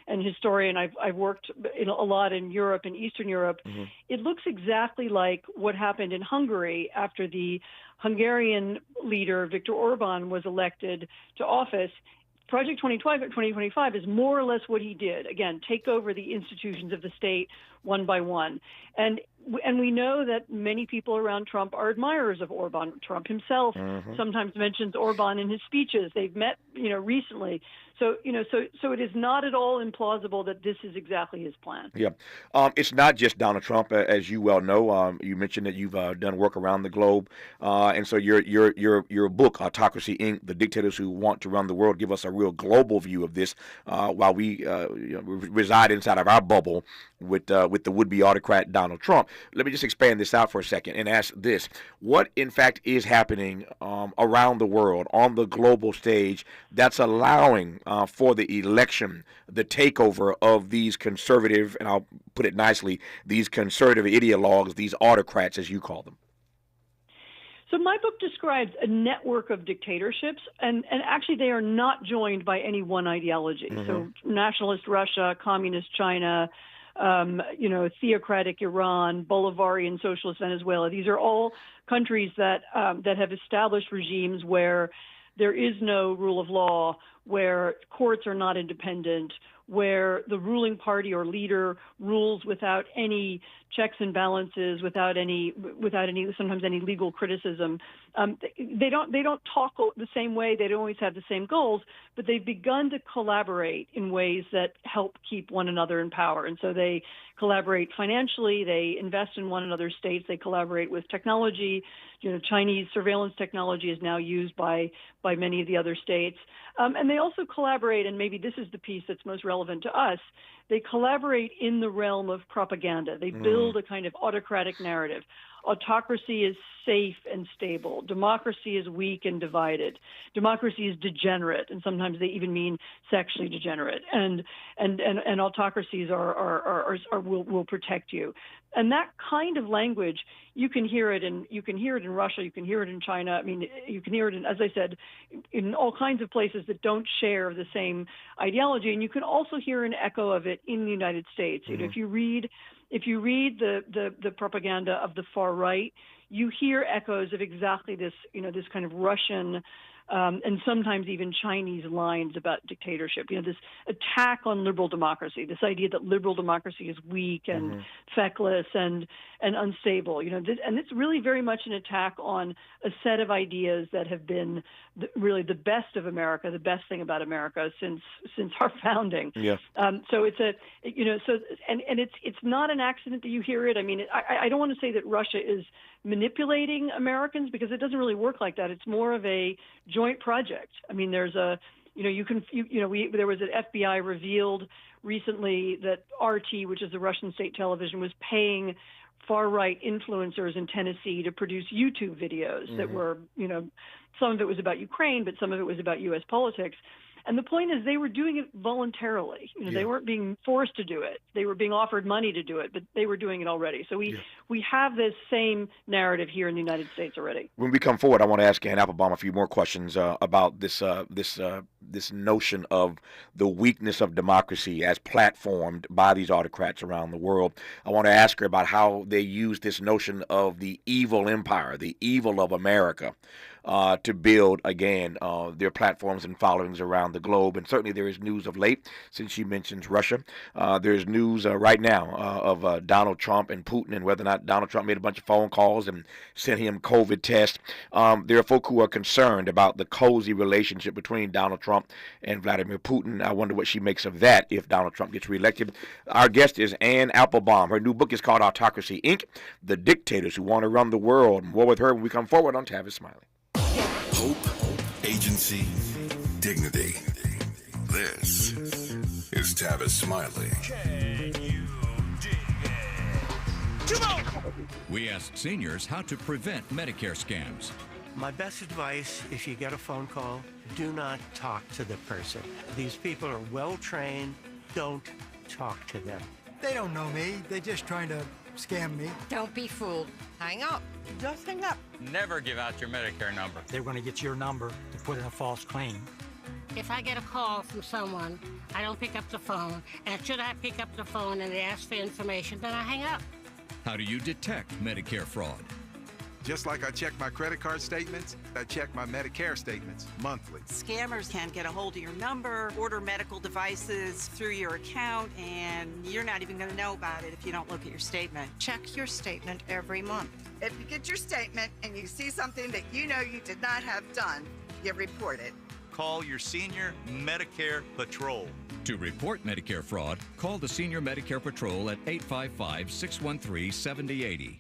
and historian. I've worked a lot in Europe and Eastern Europe. Mm-hmm. It looks exactly like what happened in Hungary after the Hungarian leader, Viktor Orban, was elected to office. Project 2025 is more or less what he did. Again, take over the institutions of the state one by one. And we know that many people around Trump are admirers of Orban. Trump himself sometimes mentions Orban in his speeches. They've met, recently. So it is not at all implausible that this is exactly his plan. Yeah. It's not just Donald Trump, as you well know. You mentioned that you've done work around the globe. And so your book, Autocracy, Inc., The Dictators Who Want to Run the World, give us a real global view of this while we reside inside of our bubble with the would-be autocrat Donald Trump. Let me just expand this out for a second and ask this. What, in fact, is happening around the world on the global stage that's allowing for the election, the takeover of these conservative, and I'll put it nicely, these conservative ideologues, these autocrats, as you call them? So my book describes a network of dictatorships, and actually they are not joined by any one ideology. Mm-hmm. So nationalist Russia, communist China, theocratic Iran, Bolivarian socialist Venezuela. These are all countries that have established regimes where there is no rule of law, where courts are not independent, where the ruling party or leader rules without any checks and balances, without any sometimes any legal criticism. They don't talk the same way. They don't always have the same goals, but they've begun to collaborate in ways that help keep one another in power. And so they collaborate financially. They invest in one another's states. They collaborate with technology. Chinese surveillance technology is now used by many of the other states. And they also collaborate, and maybe this is the piece that's most relevant to us, they collaborate in the realm of propaganda. They build a kind of autocratic narrative. Autocracy is safe and stable. Democracy is weak and divided. Democracy is degenerate, and sometimes they even mean sexually degenerate. And autocracies will protect you. And that kind of language, you can hear it in Russia, you can hear it in China. I mean, you can hear it in, as I said, in all kinds of places that don't share the same ideology. And you can also hear an echo of it in the United States. Mm-hmm. If you read the propaganda of the far right, you hear echoes of exactly this, this kind of Russian and sometimes even Chinese lines about dictatorship. This attack on liberal democracy, this idea that liberal democracy is weak and feckless and unstable. And it's really very much an attack on a set of ideas that have been really the best of America, the best thing about America since our founding. Yeah. So it's it's not an accident that you hear it. I mean, I don't want to say that Russia is manipulating Americans, because it doesn't really work like that. It's more of a joint project. I mean, there's there was an FBI revealed recently that RT, which is the Russian state television, was paying far-right influencers in Tennessee to produce YouTube videos that were, some of it was about Ukraine, but some of it was about U.S. politics. And the point is they were doing it voluntarily. They weren't being forced to do it. They were being offered money to do it, but they were doing it already. So we have this same narrative here in the United States already. When we come forward, I want to ask Anne Applebaum a few more questions about this notion of the weakness of democracy as platformed by these autocrats around the world. I want to ask her about how they use this notion of the evil empire, the evil of America, to build, again, their platforms and followings around the globe. And certainly there is news of late, since she mentions Russia. There's news right now of Donald Trump and Putin and whether or not Donald Trump made a bunch of phone calls and sent him COVID tests. There are folk who are concerned about the cozy relationship between Donald Trump and Vladimir Putin. I wonder what she makes of that if Donald Trump gets reelected. Our guest is Anne Applebaum. Her new book is called Autocracy, Inc., The Dictators Who Want to Run the World. More with her when we come forward on Tavis Smiley. Hope, agency, dignity. This is Tavis Smiley. We asked seniors how to prevent Medicare scams. My best advice, if you get a phone call, do not talk to the person. These people are well trained. Don't talk to them. They don't know me. They're just trying to scam me. Don't be fooled. Hang up. Just hang up. Never give out your Medicare number. They're going to get your number to put in a false claim. If I get a call from someone, I don't pick up the phone. And should I pick up the phone and they ask for information, then I hang up. How do you detect Medicare fraud? Just like I check my credit card statements, I check my Medicare statements monthly. Scammers can get a hold of your number, order medical devices through your account, and you're not even going to know about it if you don't look at your statement. Check your statement every month. If you get your statement and you see something that you know you did not have done, you report it. Call your senior Medicare Patrol. To report Medicare fraud, call the Senior Medicare Patrol at 855-613-7080.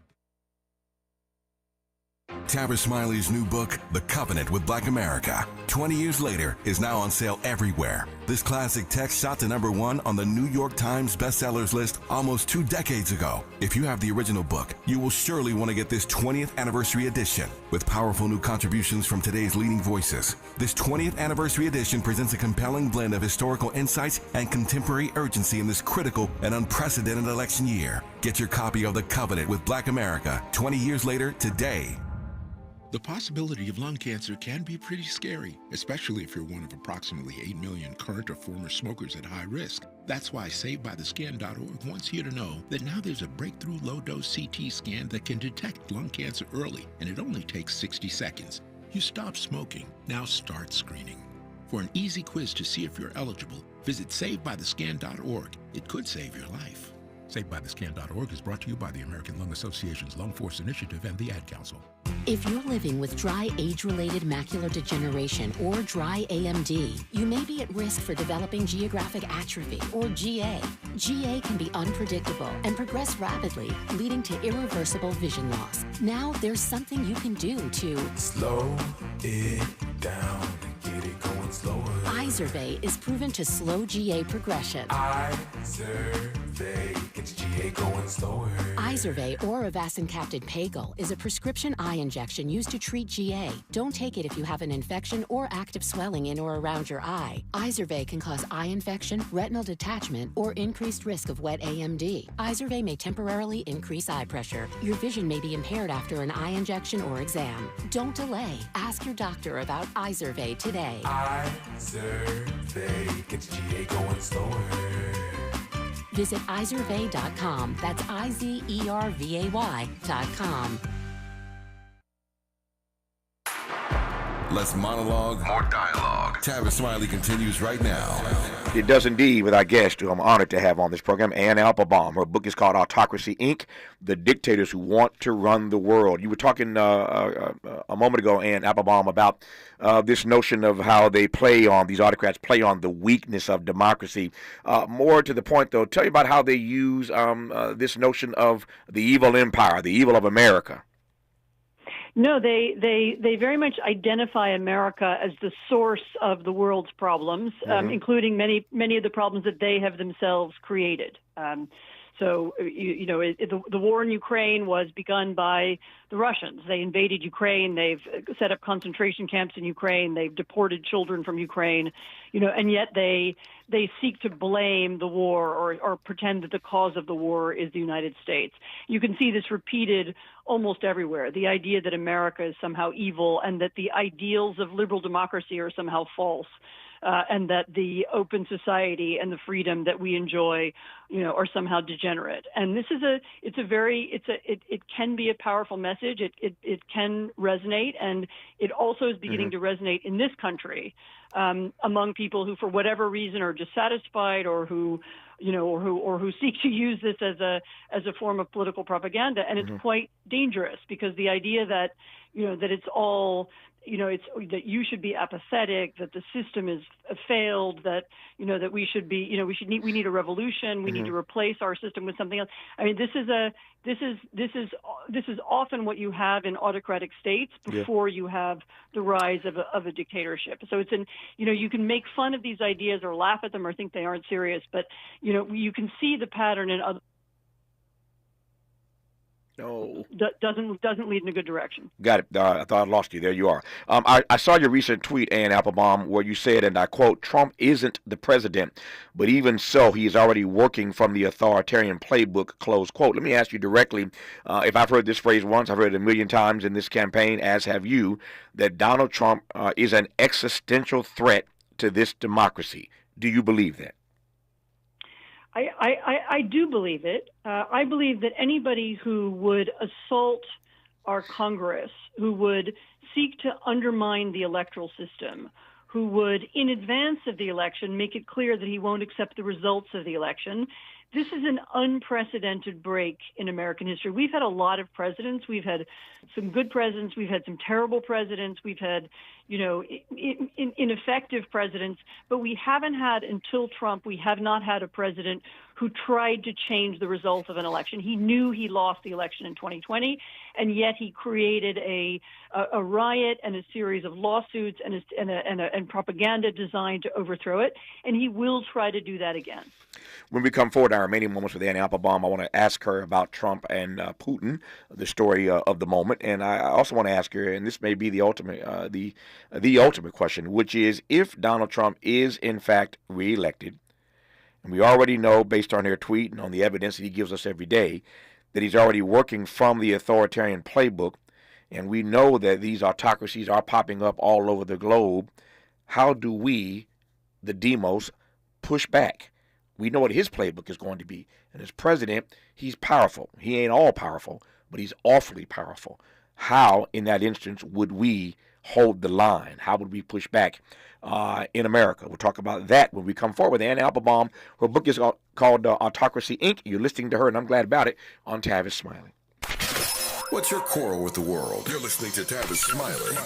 Tavis Smiley's new book, The Covenant with Black America, 20 years later, is now on sale everywhere. This classic text shot to #1 on the New York Times bestsellers list almost 2 decades ago. If you have the original book, you will surely want to get this 20th anniversary edition with powerful new contributions from today's leading voices. This 20th anniversary edition presents a compelling blend of historical insights and contemporary urgency in this critical and unprecedented election year. Get your copy of The Covenant with Black America 20 years later today. The possibility of lung cancer can be pretty scary, especially if you're one of approximately 8 million current or former smokers at high risk. That's why SaveByTheScan.org wants you to know that now there's a breakthrough low-dose CT scan that can detect lung cancer early, and it only takes 60 seconds. You stop smoking, now start screening. For an easy quiz to see if you're eligible, visit SaveByTheScan.org. It could save your life. SaveByTheScan.org is brought to you by the American Lung Association's Lung Force Initiative and the Ad Council. If you're living with dry age-related macular degeneration or dry AMD, you may be at risk for developing geographic atrophy or GA. GA can be unpredictable and progress rapidly, leading to irreversible vision loss. Now there's something you can do to slow it down and get it going slower. Izervay is proven to slow GA progression. Izervay gets GA going slower. Izervay or avacincaptad pagel is a prescription eye injection used to treat GA. Don't take it if you have an infection or active swelling in or around your eye. Izervay can cause eye infection, retinal detachment, or increased risk of wet AMD. Izervay may temporarily increase eye pressure. Your vision may be impaired after an eye injection or exam. Don't delay. Ask your doctor about Izervay today. Izervay gets GA going slower. Visit Izervay.com. That's IZERVAY.com. Less monologue, more dialogue. Tavis Smiley continues right now. It does indeed with our guest, who I'm honored to have on this program, Anne Applebaum. Her book is called Autocracy, Inc., The Dictators Who Want to Run the World. You were talking a moment ago, Anne Applebaum, about this notion of how they play on, these autocrats play on the weakness of democracy. More to the point, though, tell you about how they use this notion of the evil empire, the evil of America. No, they very much identify America as the source of the world's problems, including many of the problems that they have themselves created. So, the war in Ukraine was begun by the Russians. They invaded Ukraine. They've set up concentration camps in Ukraine. They've deported children from Ukraine, and yet they seek to blame the war or pretend that the cause of the war is the United States. You can see this repeated almost everywhere. The idea that America is somehow evil and that the ideals of liberal democracy are somehow false. And that the open society and the freedom that we enjoy, are somehow degenerate. And this is it can be a powerful message. It can resonate, and it also is beginning to resonate in this country among people who, for whatever reason, are dissatisfied or who seek to use this as a form of political propaganda. And it's quite dangerous, because the idea that that it's all it's that you should be apathetic, that the system is failed, that that we should be we need a revolution, we need to replace our system with something else. I mean, this is often what you have in autocratic states before you have the rise of a dictatorship. So it's you can make fun of these ideas or laugh at them or think they aren't serious, but you can see the pattern in other. No. Doesn't lead in a good direction. Got it. I thought I lost you. There you are. I saw your recent tweet, Anne Applebaum, where you said, and I quote, "Trump isn't the president, but even so, he is already working from the authoritarian playbook," close quote. Let me ask you directly, if I've heard this phrase once, I've heard it a million times in this campaign, as have you, that Donald Trump is an existential threat to this democracy. Do you believe that? I do believe it. I believe that anybody who would assault our Congress, who would seek to undermine the electoral system, who would, in advance of the election, make it clear that he won't accept the results of the election, this is an unprecedented break in American history. We've had a lot of presidents. We've had some good presidents. We've had some terrible presidents. We've had, ineffective presidents. But we haven't had, until Trump, we have not had a president who tried to change the results of an election. He knew he lost the election in 2020, and yet he created a riot and a series of lawsuits and propaganda designed to overthrow it. And he will try to do that again. When we come forward in our remaining moments with Anne Applebaum, I want to ask her about Trump and Putin, the story of the moment, and I also want to ask her, and this may be the ultimate, the ultimate question, which is, if Donald Trump is in fact reelected, and we already know, based on their tweet and on the evidence that he gives us every day, that he's already working from the authoritarian playbook, and we know that these autocracies are popping up all over the globe. How do we, the demos, push back? We know what his playbook is going to be. And as president, he's powerful. He ain't all powerful, but he's awfully powerful. How, in that instance, would we hold the line? How would we push back in America? We'll talk about that when we come forward with Anne Applebaum. Her book is called Autocracy, Inc. You're listening to her, and I'm glad about it, on Tavis Smiley. What's your quarrel with the world? You're listening to Tavis Smiley.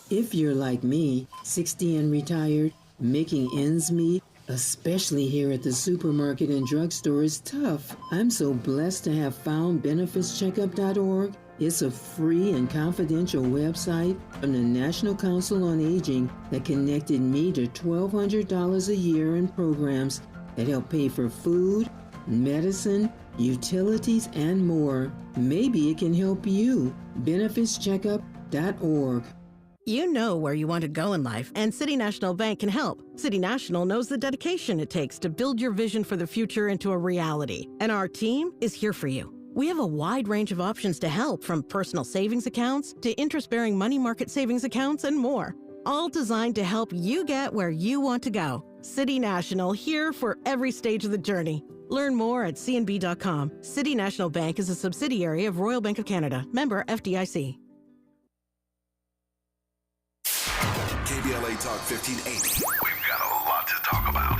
If you're like me, 60 and retired, making ends meet, especially here at the supermarket and drugstore, is tough. I'm so blessed to have found benefitscheckup.org. It's a free and confidential website from the National Council on Aging that connected me to $1,200 a year in programs that help pay for food, medicine, utilities, and more. Maybe it can help you. benefitscheckup.org. You know where you want to go in life, and City National Bank can help. City National knows the dedication it takes to build your vision for the future into a reality, and our team is here for you. We have a wide range of options to help, from personal savings accounts to interest-bearing money market savings accounts and more, all designed to help you get where you want to go. City National, here for every stage of the journey. Learn more at cnb.com. City National Bank is a subsidiary of Royal Bank of Canada, member FDIC. KBLA Talk 1580. We've got a lot to talk about.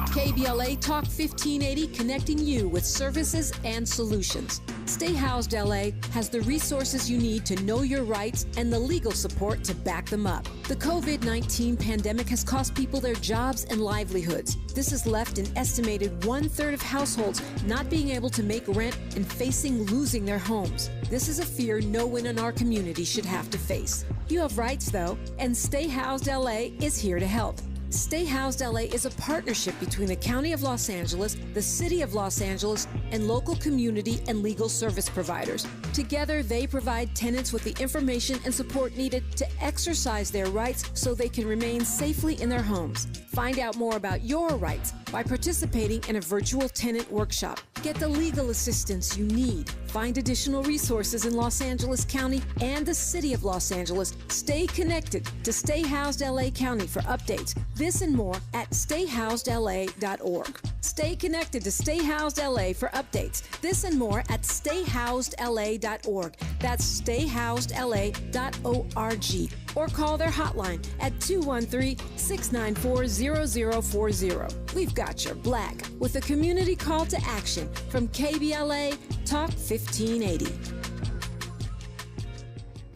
KBLA Talk 1580, connecting you with services and solutions. Stay Housed LA has the resources you need to know your rights and the legal support to back them up. The COVID-19 pandemic has cost people their jobs and livelihoods. This has left an estimated 1/3 of households not being able to make rent and facing losing their homes. This is a fear no one in our community should have to face. You have rights, though, and Stay Housed LA is here to help. Stay Housed LA is a partnership between the County of Los Angeles, the City of Los Angeles, and local community and legal service providers. Together, they provide tenants with the information and support needed to exercise their rights so they can remain safely in their homes. Find out more about your rights by participating in a virtual tenant workshop. Get the legal assistance you need. Find additional resources in Los Angeles County and the City of Los Angeles. Stay connected to Stay Housed LA County for updates. This and more at stayhousedla.org. Stay connected to Stay Housed LA for updates. This and more at stayhousedla.org. That's stayhousedla.org. Or call their hotline at 213-694-0040. We've got your black with a community call to action from KBLA Talk 1580.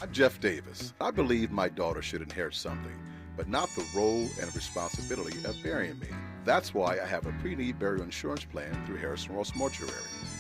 I'm Jeff Davis. I believe my daughter should inherit something, but not the role and responsibility of burying me. That's why I have a pre-need burial insurance plan through Harrison Ross Mortuary.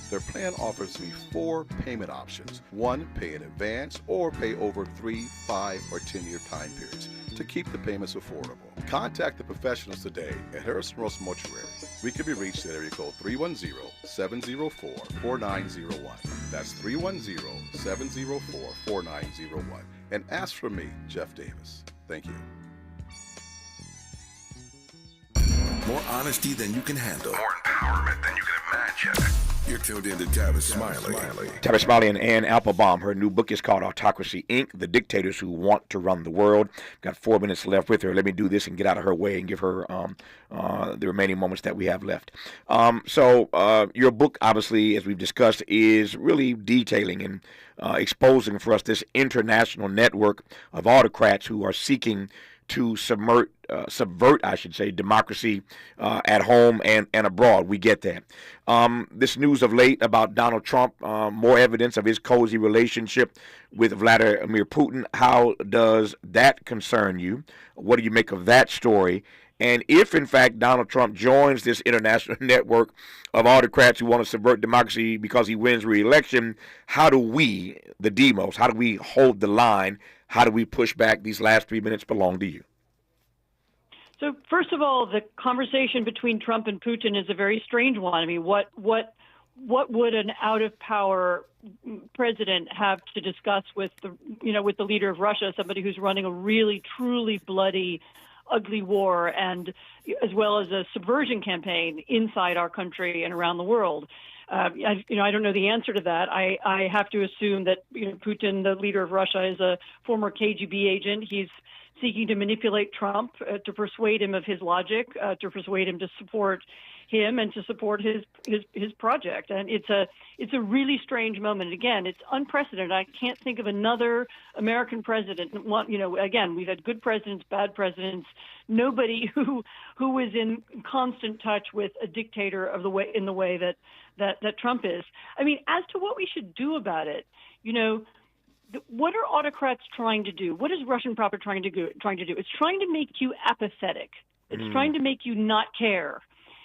Their plan offers me 4 payment options. 1, pay in advance or pay over 3, 5, or 10-year time periods to keep the payments affordable. Contact the professionals today at Harrison Ross Mortuary. We can be reached at area code 310-704-4901. That's 310-704-4901. And ask for me, Jeff Davis. Thank you. More honesty than you can handle. More empowerment than you can imagine. You're tuned in to Tavis Smiley. Tavis Smiley and Anne Applebaum. Her new book is called Autocracy, Inc., The Dictators Who Want to Run the World. Got 4 minutes left with her. Let me do this and get out of her way and give her the remaining moments that we have left. So your book, obviously, as we've discussed, is really detailing and exposing for us this international network of autocrats who are seeking to subvert, democracy at home and abroad. We get that. This news of late about Donald Trump, more evidence of his cozy relationship with Vladimir Putin. How does that concern you? What do you make of that story? And if, in fact, Donald Trump joins this international network of autocrats who want to subvert democracy because he wins re-election, how do we, the demos, how do we hold the line? How do we push back? These last 3 minutes belong to you. So first of all, the conversation between Trump and Putin is a very strange one. I mean, what would an out of power president have to discuss with the leader of Russia, somebody who's running a really truly bloody, ugly war, and as well as a subversion campaign inside our country and around the world? I don't know the answer to that. I have to assume that Putin, the leader of Russia, is a former KGB agent. He's seeking to manipulate Trump to persuade him of his logic, to persuade him to support him and to support his project. And it's a really strange moment. Again, it's unprecedented. I can't think of another American president. Again, we've had good presidents, bad presidents. Nobody who is in constant touch with a dictator in the way that Trump is. I mean, as to what we should do about it, what are autocrats trying to do? What is Russian proper trying to do? It's trying to make you apathetic. It's trying to make you not care.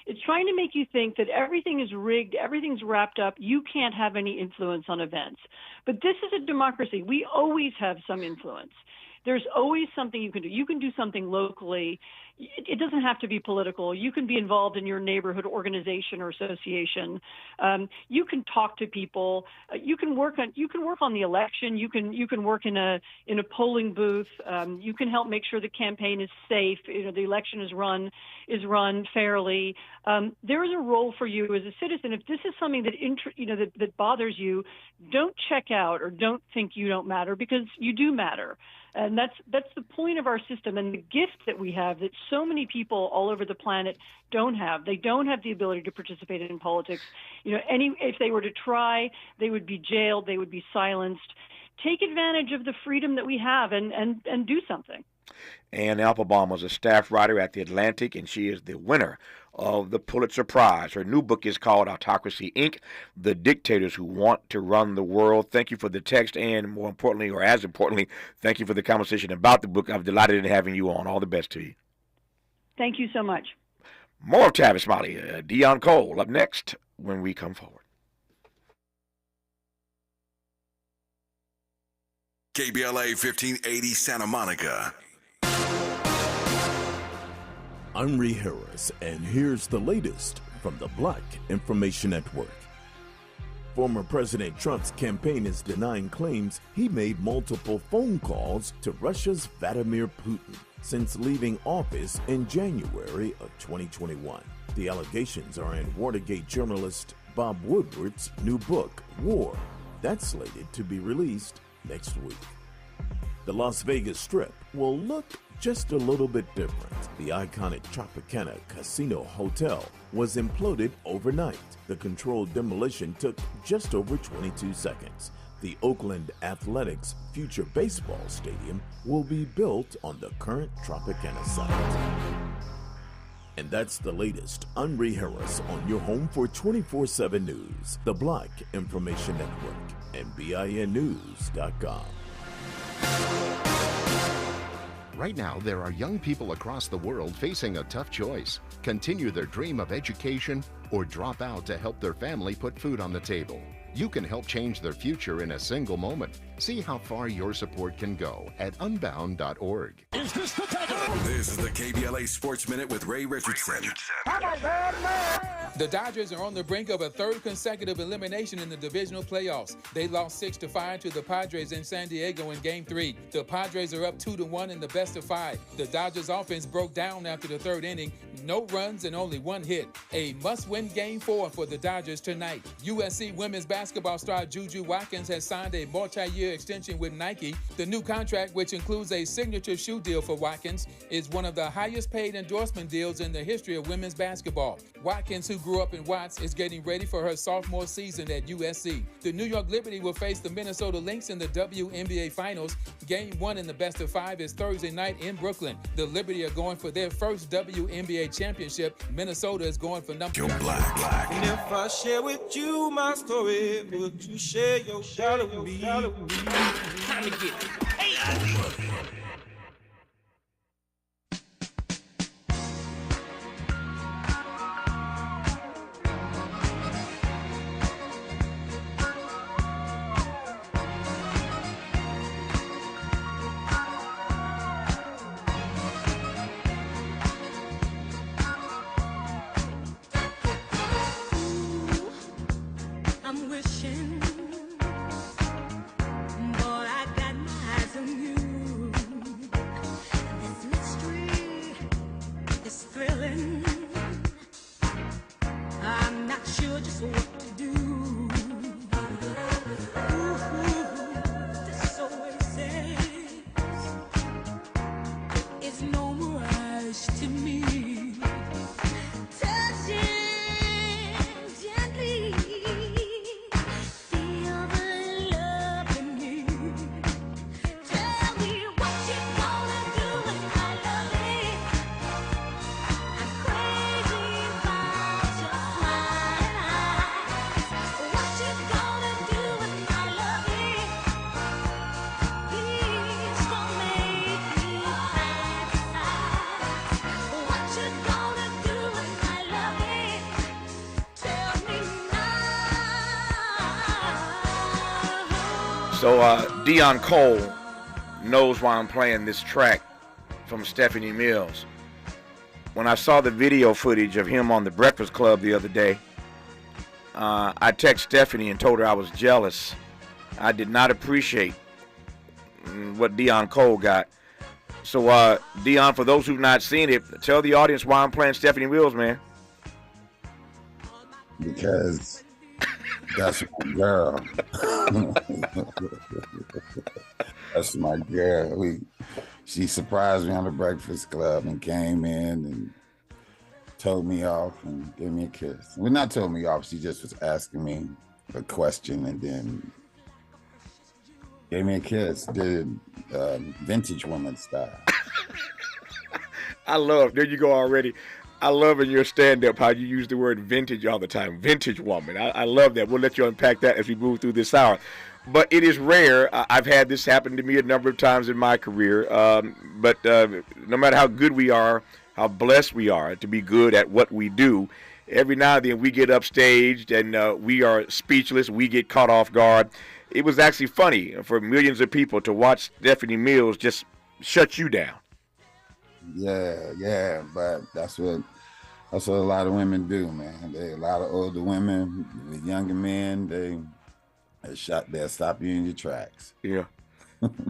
It's trying to make you think that everything is rigged, everything's wrapped up, you can't have any influence on events. But this is a democracy. We always have some influence. There's always something you can do. You can do something locally. It doesn't have to be political. You can be involved in your neighborhood organization or association. You can talk to people. You can work on the election. You can work in a polling booth. You can help make sure the campaign is safe. The election is run fairly. There is a role for you as a citizen. If this is something that bothers you, don't check out or don't think you don't matter, because you do matter. And that's the point of our system, and the gift that we have that so many people all over the planet don't have. They don't have the ability to participate in politics. If they were to try, they would be jailed, they would be silenced. Take advantage of the freedom that we have and do something. Anne Applebaum was a staff writer at The Atlantic, and she is the winner of the Pulitzer Prize. Her new book is called Autocracy, Inc., The Dictators Who Want to Run the World. Thank you for the text, and more importantly, or as importantly, thank you for the conversation about the book. I'm delighted in having you on. All the best to you. Thank you so much. More of Tavis Smiley, Deon Cole, up next when we come forward. KBLA 1580 Santa Monica. I'm Ree Harris, and here's the latest from the Black Information Network. Former President Trump's campaign is denying claims he made multiple phone calls to Russia's Vladimir Putin since leaving office in January of 2021. The allegations are in Watergate journalist Bob Woodward's new book, War, that's slated to be released next week. The Las Vegas Strip will look just a little bit different. The iconic Tropicana Casino Hotel was imploded overnight. The controlled demolition took just over 22 seconds. The Oakland Athletics future baseball stadium will be built on the current Tropicana site. And that's the latest. I'm Ree Harris on your home for 24/7 News, the Black Information Network, and BINnews.com. Right now, there are young people across the world facing a tough choice: continue their dream of education or drop out to help their family put food on the table. You can help change their future in a single moment. See how far your support can go at unbound.org. This is the KBLA Sports Minute with Ray Richardson. The Dodgers are on the brink of a third consecutive elimination in the divisional playoffs. They lost 6-5 to the Padres in San Diego in Game 3. The Padres are up 2-1 in the best of 5. The Dodgers offense broke down after the third inning. No runs and only one hit. A must-win Game 4 for the Dodgers tonight. USC women's basketball star Juju Watkins has signed a multi-year extension with Nike. The new contract, which includes a signature shoe deal for Watkins, is one of the highest paid endorsement deals in the history of women's basketball. Watkins, who grew up in Watts, is getting ready for her sophomore season at USC. The New York Liberty will face the Minnesota Lynx in the WNBA Finals. Game 1 in the best of 5 is Thursday night in Brooklyn. The Liberty are going for their first WNBA championship. Minnesota is going for number 1. Black. And if I share with you my story, would you share your shadow with me? Time to get hey. I'm wishing, boy, I got my eyes on you. This mystery is thrilling. I'm not sure just what to do. This oasis is no mirage to me. Touching gently. So Deon Cole knows why I'm playing this track from Stephanie Mills. When I saw the video footage of him on the Breakfast Club the other day, I texted Stephanie and told her I was jealous. I did not appreciate what Deon Cole got. So Deon, for those who've not seen it, tell the audience why I'm playing Stephanie Mills, man. Because that's my girl. That's my girl. She surprised me on the Breakfast Club and came in and told me off and gave me a kiss. Well, not told me off. She just was asking me a question and then gave me a kiss. Did vintage woman style. I love. There you go already. I love in your stand-up how you use the word vintage all the time. Vintage woman. I love that. We'll let you unpack that as we move through this hour. But it is rare. I've had this happen to me a number of times in my career. But no matter how good we are, how blessed we are to be good at what we do, every now and then we get upstaged and we are speechless. We get caught off guard. It was actually funny for millions of people to watch Stephanie Mills just shut you down. Yeah. But that's what a lot of women do, man. A lot of older women, with younger men, they'll stop you in your tracks. Yeah.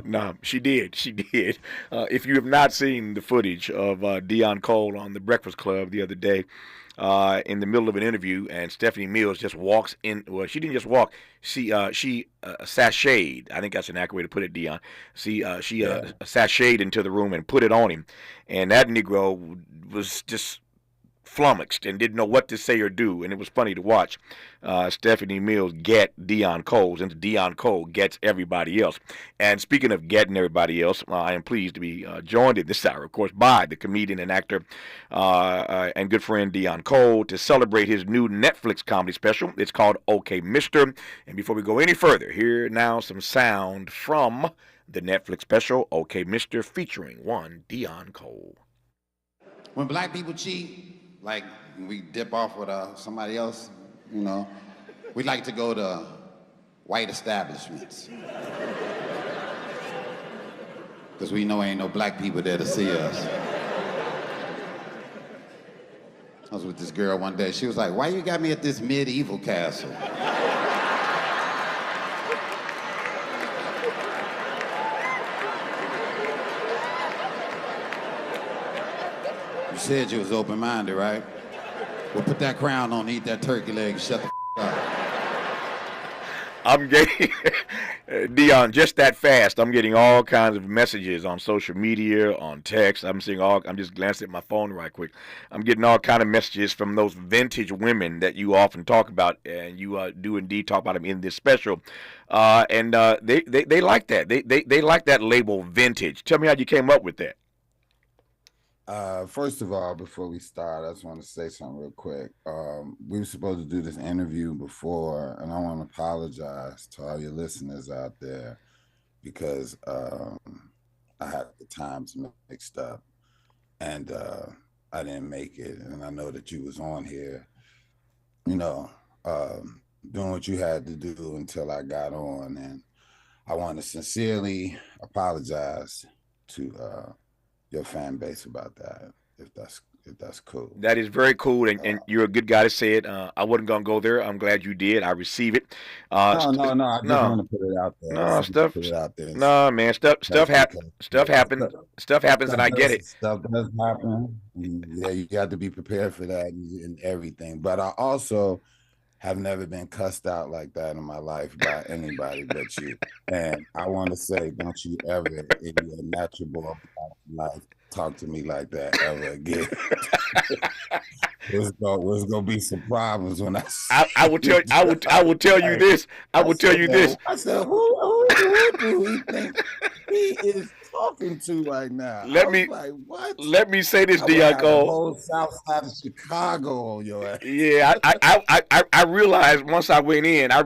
No, she did. She did. If you have not seen the footage of Deon Cole on The Breakfast Club the other day, in the middle of an interview, and Stephanie Mills just walks in. Well, she didn't just walk. She sashayed. I think that's an accurate way to put it, Deon. She sashayed into the room and put it on him, and that Negro was just flummoxed and didn't know what to say or do, and it was funny to watch Stephanie Mills get Deon Cole, and Deon Cole gets everybody else. And speaking of getting everybody else, I am pleased to be joined in this hour, of course, by the comedian and actor and good friend Deon Cole to celebrate his new Netflix comedy special. It's called OK Mister. And before we go any further, here now some sound from the Netflix special OK Mister, featuring one Deon Cole. When black people cheat, like we dip off with somebody else, we like to go to white establishments. Because we know ain't no black people there to see us. I was with this girl one day. She was like, "Why you got me at this medieval castle?" You said you was open-minded, right? Well, put that crown on, eat that turkey leg, and shut the up. I'm getting, Deon, just that fast, I'm getting all kinds of messages on social media, on text. I'm just glancing at my phone right quick. I'm getting all kinds of messages from those vintage women that you often talk about, and you do indeed talk about them in this special. And they like that. They like that label, vintage. Tell me how you came up with that. First of all, before we start, I just want to say something real quick. We were supposed to do this interview before, and I want to apologize to all your listeners out there because I had the times mixed up, and I didn't make it. And I know that you was on here, doing what you had to do until I got on, and I want to sincerely apologize to your fan base about that, if that's cool. That is very cool, and you're a good guy to say it. I wasn't gonna go there. I'm glad you did. I receive it. No. I just want to put it out there. Put it out there. No, man, stuff happens. Stuff happens, and I get it. Stuff does happen. Yeah, you got to be prepared for that and everything. But I also have never been cussed out like that in my life by anybody but you. And I want to say, don't you ever in your natural life talk to me like that ever again. There's gonna be some problems when I will tell you this. I said, who do he think he is talking to right now? Let me say this, Deon Cole. The whole south side of Chicago on your ass. Yeah, I realized once I went in, I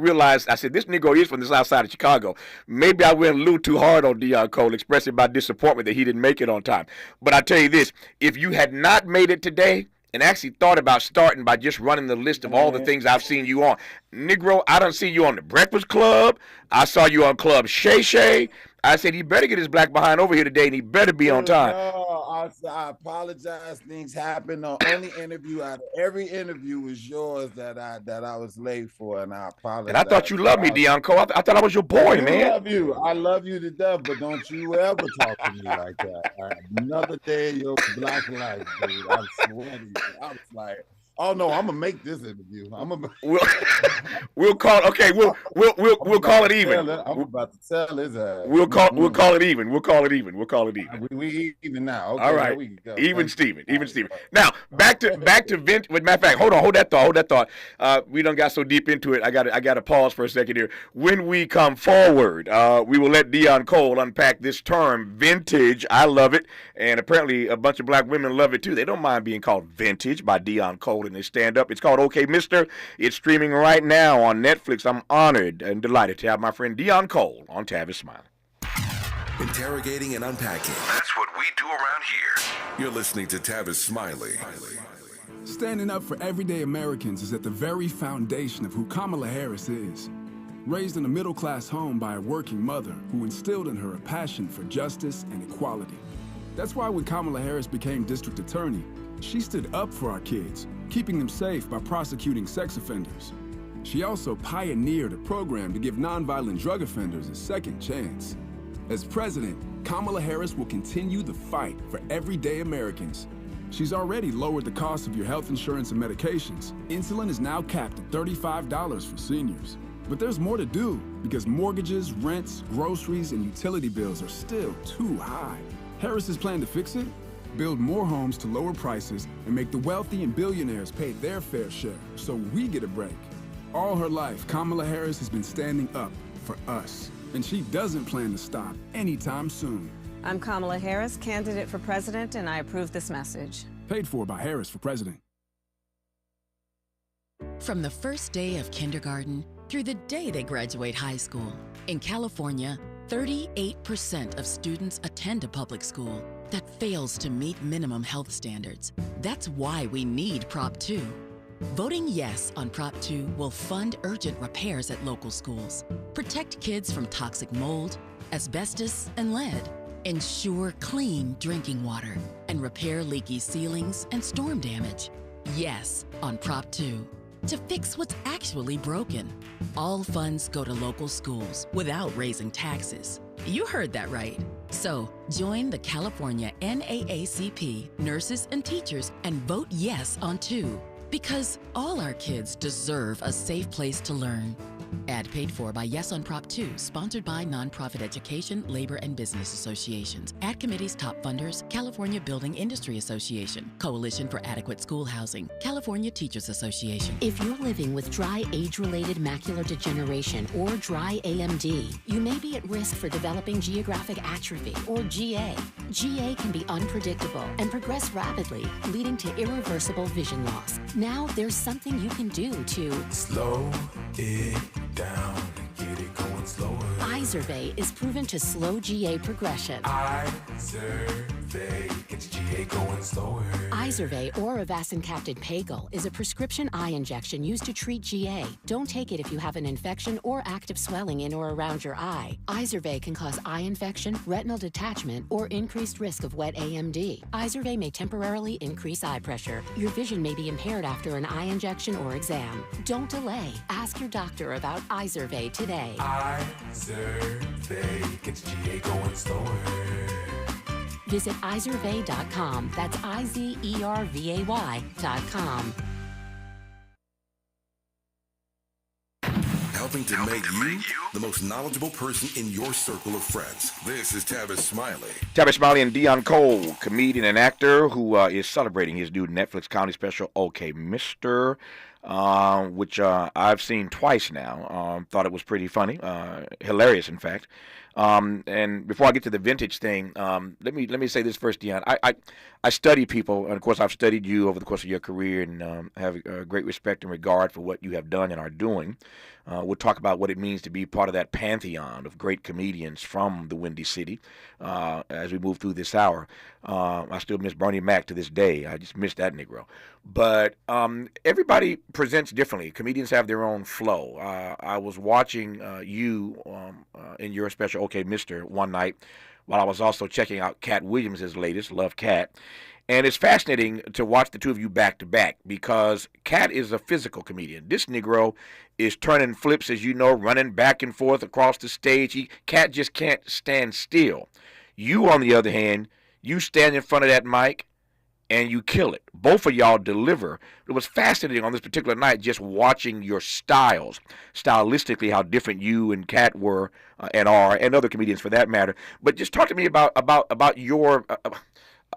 said, this Negro is from the south side of Chicago. Maybe I went a little too hard on Deon Cole, expressing my disappointment that he didn't make it on time. But I tell you this, if you had not made it today, and actually thought about starting by just running the list of all the things I've seen you on. Negro, I done seen you on The Breakfast Club. I saw you on Club Shay Shay. I said, he better get his black behind over here today, and he better be on time. No, I apologize. Things happen. The only interview out of every interview was yours that I was late for, and I apologize. And I thought you loved me, Deon Cole. I thought I was your boy, man. I love you to death, but don't you ever talk to me like that. Another day in your black life, dude. I swear to you. I was like, oh no, I'm gonna make this interview. We'll call. Okay, we'll call it even. I'm about to tell his ass. We'll call it even. We even now. Okay, all right. We can go. Even Steven. Now back to Vint. With matter of fact, hold that thought. We done got so deep into it. I got to pause for a second here. When we come forward, we will let Deon Cole unpack this term, vintage. I love it, and apparently a bunch of black women love it too. They don't mind being called vintage by Deon Cole in his stand-up. It's called OK Mister. It's streaming right now on Netflix. I'm honored and delighted to have my friend Deon Cole on Tavis Smiley. Interrogating and unpacking. That's what we do around here. You're listening to Tavis Smiley. Standing up for everyday Americans is at the very foundation of who Kamala Harris is. Raised in a middle-class home by a working mother who instilled in her a passion for justice and equality. That's why when Kamala Harris became district attorney, she stood up for our kids, keeping them safe by prosecuting sex offenders. She also pioneered a program to give nonviolent drug offenders a second chance. As president, Kamala Harris will continue the fight for everyday Americans. She's already lowered the cost of your health insurance and medications. Insulin is now capped at $35 for seniors. But there's more to do because mortgages, rents, groceries, and utility bills are still too high. Harris's plan to fix it? Build more homes to lower prices and make the wealthy and billionaires pay their fair share so we get a break. All her life, Kamala Harris has been standing up for us, and she doesn't plan to stop anytime soon. I'm Kamala Harris, candidate for president, and I approve this message. Paid for by Harris for president. From the first day of kindergarten through the day they graduate high school, in California, 38% of students attend a public school that fails to meet minimum health standards. That's why we need Prop 2. Voting yes on Prop 2 will fund urgent repairs at local schools, protect kids from toxic mold, asbestos, and lead, ensure clean drinking water, and repair leaky ceilings and storm damage. Yes on Prop 2. To fix what's actually broken. All funds go to local schools without raising taxes. You heard that right. So join the California NAACP, nurses and teachers, and vote yes on 2. Because all our kids deserve a safe place to learn. Ad paid for by Yes on Prop 2, sponsored by Nonprofit Education, Labor and Business Associations. Ad committee's top funders, California Building Industry Association, Coalition for Adequate School Housing, California Teachers Association. If you're living with dry age-related macular degeneration or dry AMD, you may be at risk for developing geographic atrophy or GA. GA can be unpredictable and progress rapidly, leading to irreversible vision loss. Now there's something you can do to slow it down and get it going slower. Izervay is proven to slow GA progression. Izervay gets GA going slower. Izervay or avacincaptad pagel is a prescription eye injection used to treat GA. Don't take it if you have an infection or active swelling in or around your eye. Izervay can cause eye infection, retinal detachment, or increased risk of wet AMD. Izervay may temporarily increase eye pressure. Your vision may be impaired after an eye injection or exam. Don't delay. Ask your doctor about Izervay today. Izervay gets GA going slower. Visit Izervay.com. That's IZERVAY.com. Helping to make you the most knowledgeable person in your circle of friends. This is Tavis Smiley. Tavis Smiley and Deon Cole, comedian and actor who is celebrating his new Netflix comedy special, OK Mr., which I've seen twice now. Thought it was pretty funny, hilarious, in fact. And before I get to the vintage thing, let me say this first, Deon. I study people, and of course I've studied you over the course of your career, and have great respect and regard for what you have done and are doing. We'll talk about what it means to be part of that pantheon of great comedians from the Windy City as we move through this hour. I still miss Bernie Mac to this day. I just miss that Negro. But everybody presents differently. Comedians have their own flow. I was watching you in your special OK Mr. one night while I was also checking out Cat Williams' latest, Love Cat. And it's fascinating to watch the two of you back to back because Cat is a physical comedian. This Negro is turning flips, as you know, running back and forth across the stage. Cat just can't stand still. You, on the other hand, you stand in front of that mic and you kill it. Both of y'all deliver. It was fascinating on this particular night just watching your styles, stylistically how different you and Cat were and are, and other comedians for that matter. But just talk to me about your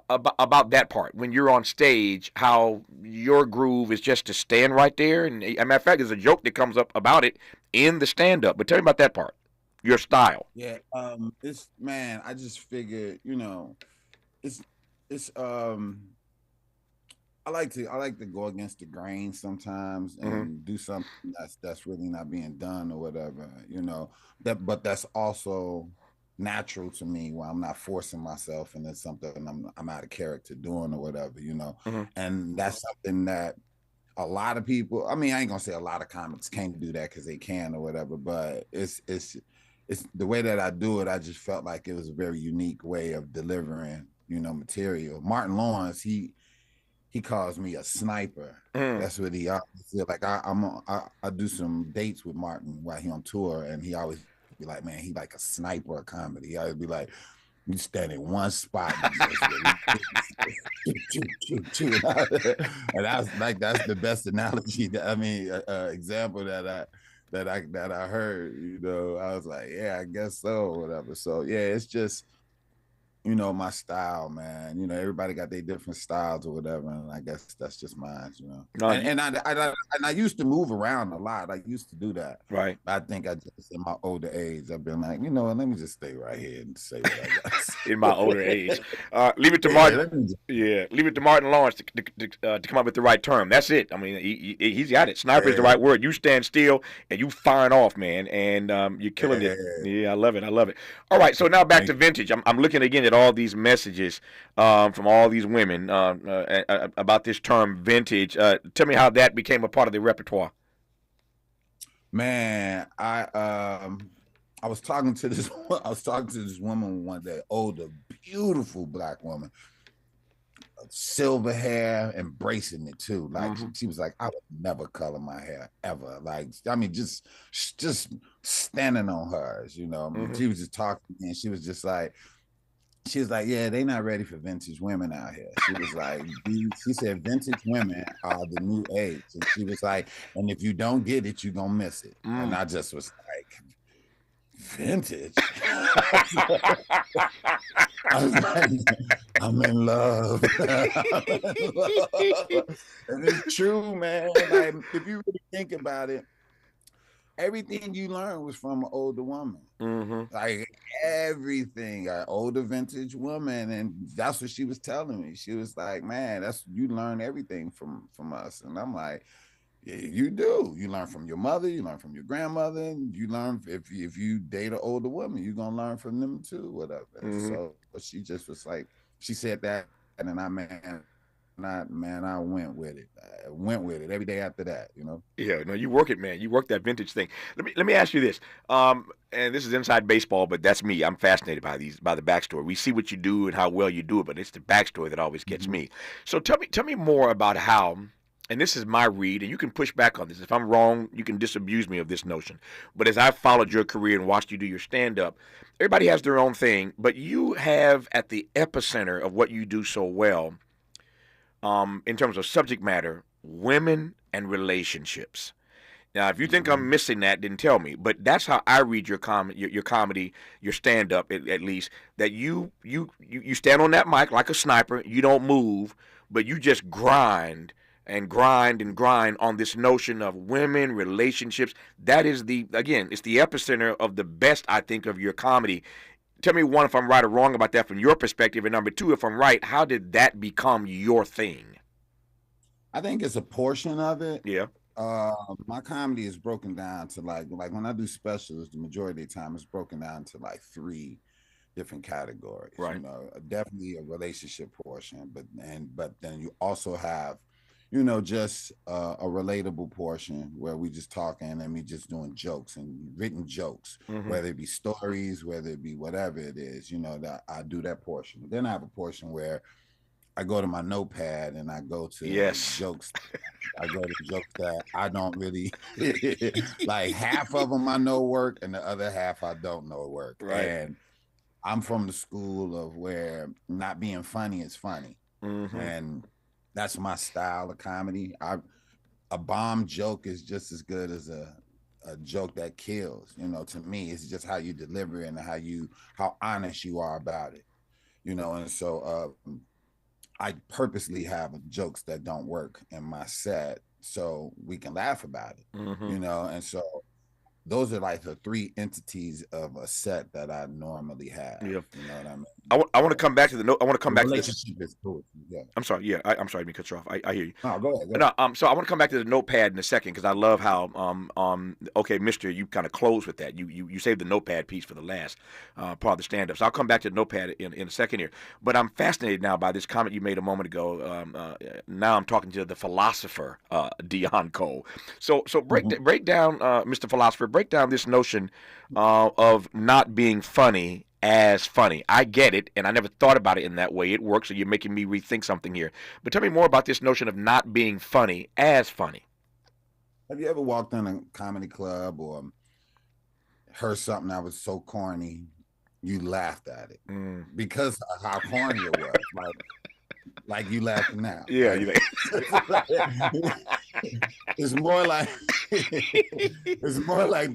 about that part when you're on stage, how your groove is just to stand right there. And as a matter of fact, there's a joke that comes up about it in the stand-up. But tell me about that part, your style. Yeah, it's man. I just figured, it's I like to go against the grain sometimes and do something that's really not being done or whatever, but that's also natural to me where I'm not forcing myself and it's something I'm out of character doing or whatever, and that's something that a lot of people, I ain't gonna say a lot of comics can't do that because they can or whatever, but it's the way that I do it. I just felt like it was a very unique way of delivering material. Martin Lawrence, he calls me a sniper. That's what he always said. Like I do some dates with Martin while he on tour, and he always be like, man, he like a sniper of comedy. He always be like, you stand in one spot and just and that's the best analogy example that I heard. I was like, yeah, I guess so, or whatever. So yeah, it's just my style, man. Everybody got their different styles or whatever, and I guess that's just mine. And I used to move around a lot. I used to do that. Right. I think I just in my older age, I've been like, let me just stay right here and say what I got. In my older age, leave it to Martin. Leave it to Martin Lawrence to come up with the right term. That's it. I mean, he's got it. Sniper is the right word. You stand still and you firing off, man, and you're killing it. Yeah, I love it. All right, so now back to vintage. I'm looking again at all these messages from all these women about this term vintage. Tell me how that became a part of the repertoire. Man, I was talking to this woman one day, older, beautiful Black woman, silver hair, embracing it too. Like she was like, I would never color my hair ever. Like, I mean, just standing on hers, She was just talking to me, and she was like, yeah, they not ready for vintage women out here. She was like, she said, vintage women are the new age. And she was like, and if you don't get it, you're going to miss it. And I just was like, vintage? I was like, I'm in love. And it's true, man. Like, if you really think about it, everything you learned was from an older woman. Like everything, an older vintage woman, and that's what she was telling me. She was like, man, you learn everything from us. And I'm like, yeah, you do. You learn from your mother, you learn from your grandmother, and you learn if you date an older woman, you're gonna learn from them too, whatever. So she just was like, she said that, and then I went with it. I went with it every day after that, Yeah, no, you work it, man. You work that vintage thing. Let me ask you this. And this is inside baseball, but that's me. I'm fascinated by the backstory. We see what you do and how well you do it, but it's the backstory that always gets me. So tell me more about how, and this is my read, and you can push back on this. If I'm wrong, you can disabuse me of this notion. But as I've followed your career and watched you do your stand-up, everybody has their own thing, but you have at the epicenter of what you do so well, in terms of subject matter, women and relationships. Now, if you think I'm missing that, then tell me. But that's how I read your comedy, your stand-up, at least, that you stand on that mic like a sniper. You don't move, but you just grind and grind and grind on this notion of women, relationships. That is it's the epicenter of the best, I think, of your comedy. Tell me, one, if I'm right or wrong about that from your perspective, and number two, if I'm right, how did that become your thing? I think it's a portion of it. Yeah. My comedy is broken down to like when I do specials, the majority of the time it's broken down to like 3 different categories. Right. Definitely a relationship portion, but then you also have, just a relatable portion where we just talking and we just doing jokes and written jokes, whether it be stories, whether it be whatever it is, that I do that portion. Then I have a portion where I go to my notepad and I go to jokes. I go to jokes that I don't really like. Half of them I know work, and the other half I don't know work. Right. And I'm from the school of where not being funny is funny, and that's my style of comedy. A bomb joke is just as good as a joke that kills. To me, it's just how you deliver it and how honest you are about it. And so I purposely have jokes that don't work in my set so we can laugh about it, and so those are like the 3 entities of a set that I normally have. Yeah. You know what I mean? I want to come back to the. I want to come back to this. Is cool. Yeah. I'm sorry. Yeah, I'm sorry to cut you off. I hear you. No, go ahead. No, so I want to come back to the notepad in a second because I love how okay, Mister, you kind of close with that. You saved the notepad piece for the last part of the stand-up. So I'll come back to the notepad in a second here. But I'm fascinated now by this comment you made a moment ago. Now I'm talking to the philosopher, Deon Cole. So break down, Mr. Philosopher, break down this notion of not being funny as funny. I get it, and I never thought about it in that way. It works, so you're making me rethink something here. But tell me more about this notion of not being funny as funny. Have you ever walked in a comedy club or heard something that was so corny, you laughed at it because of how corny it was? Like you laughing now. Yeah, it's more like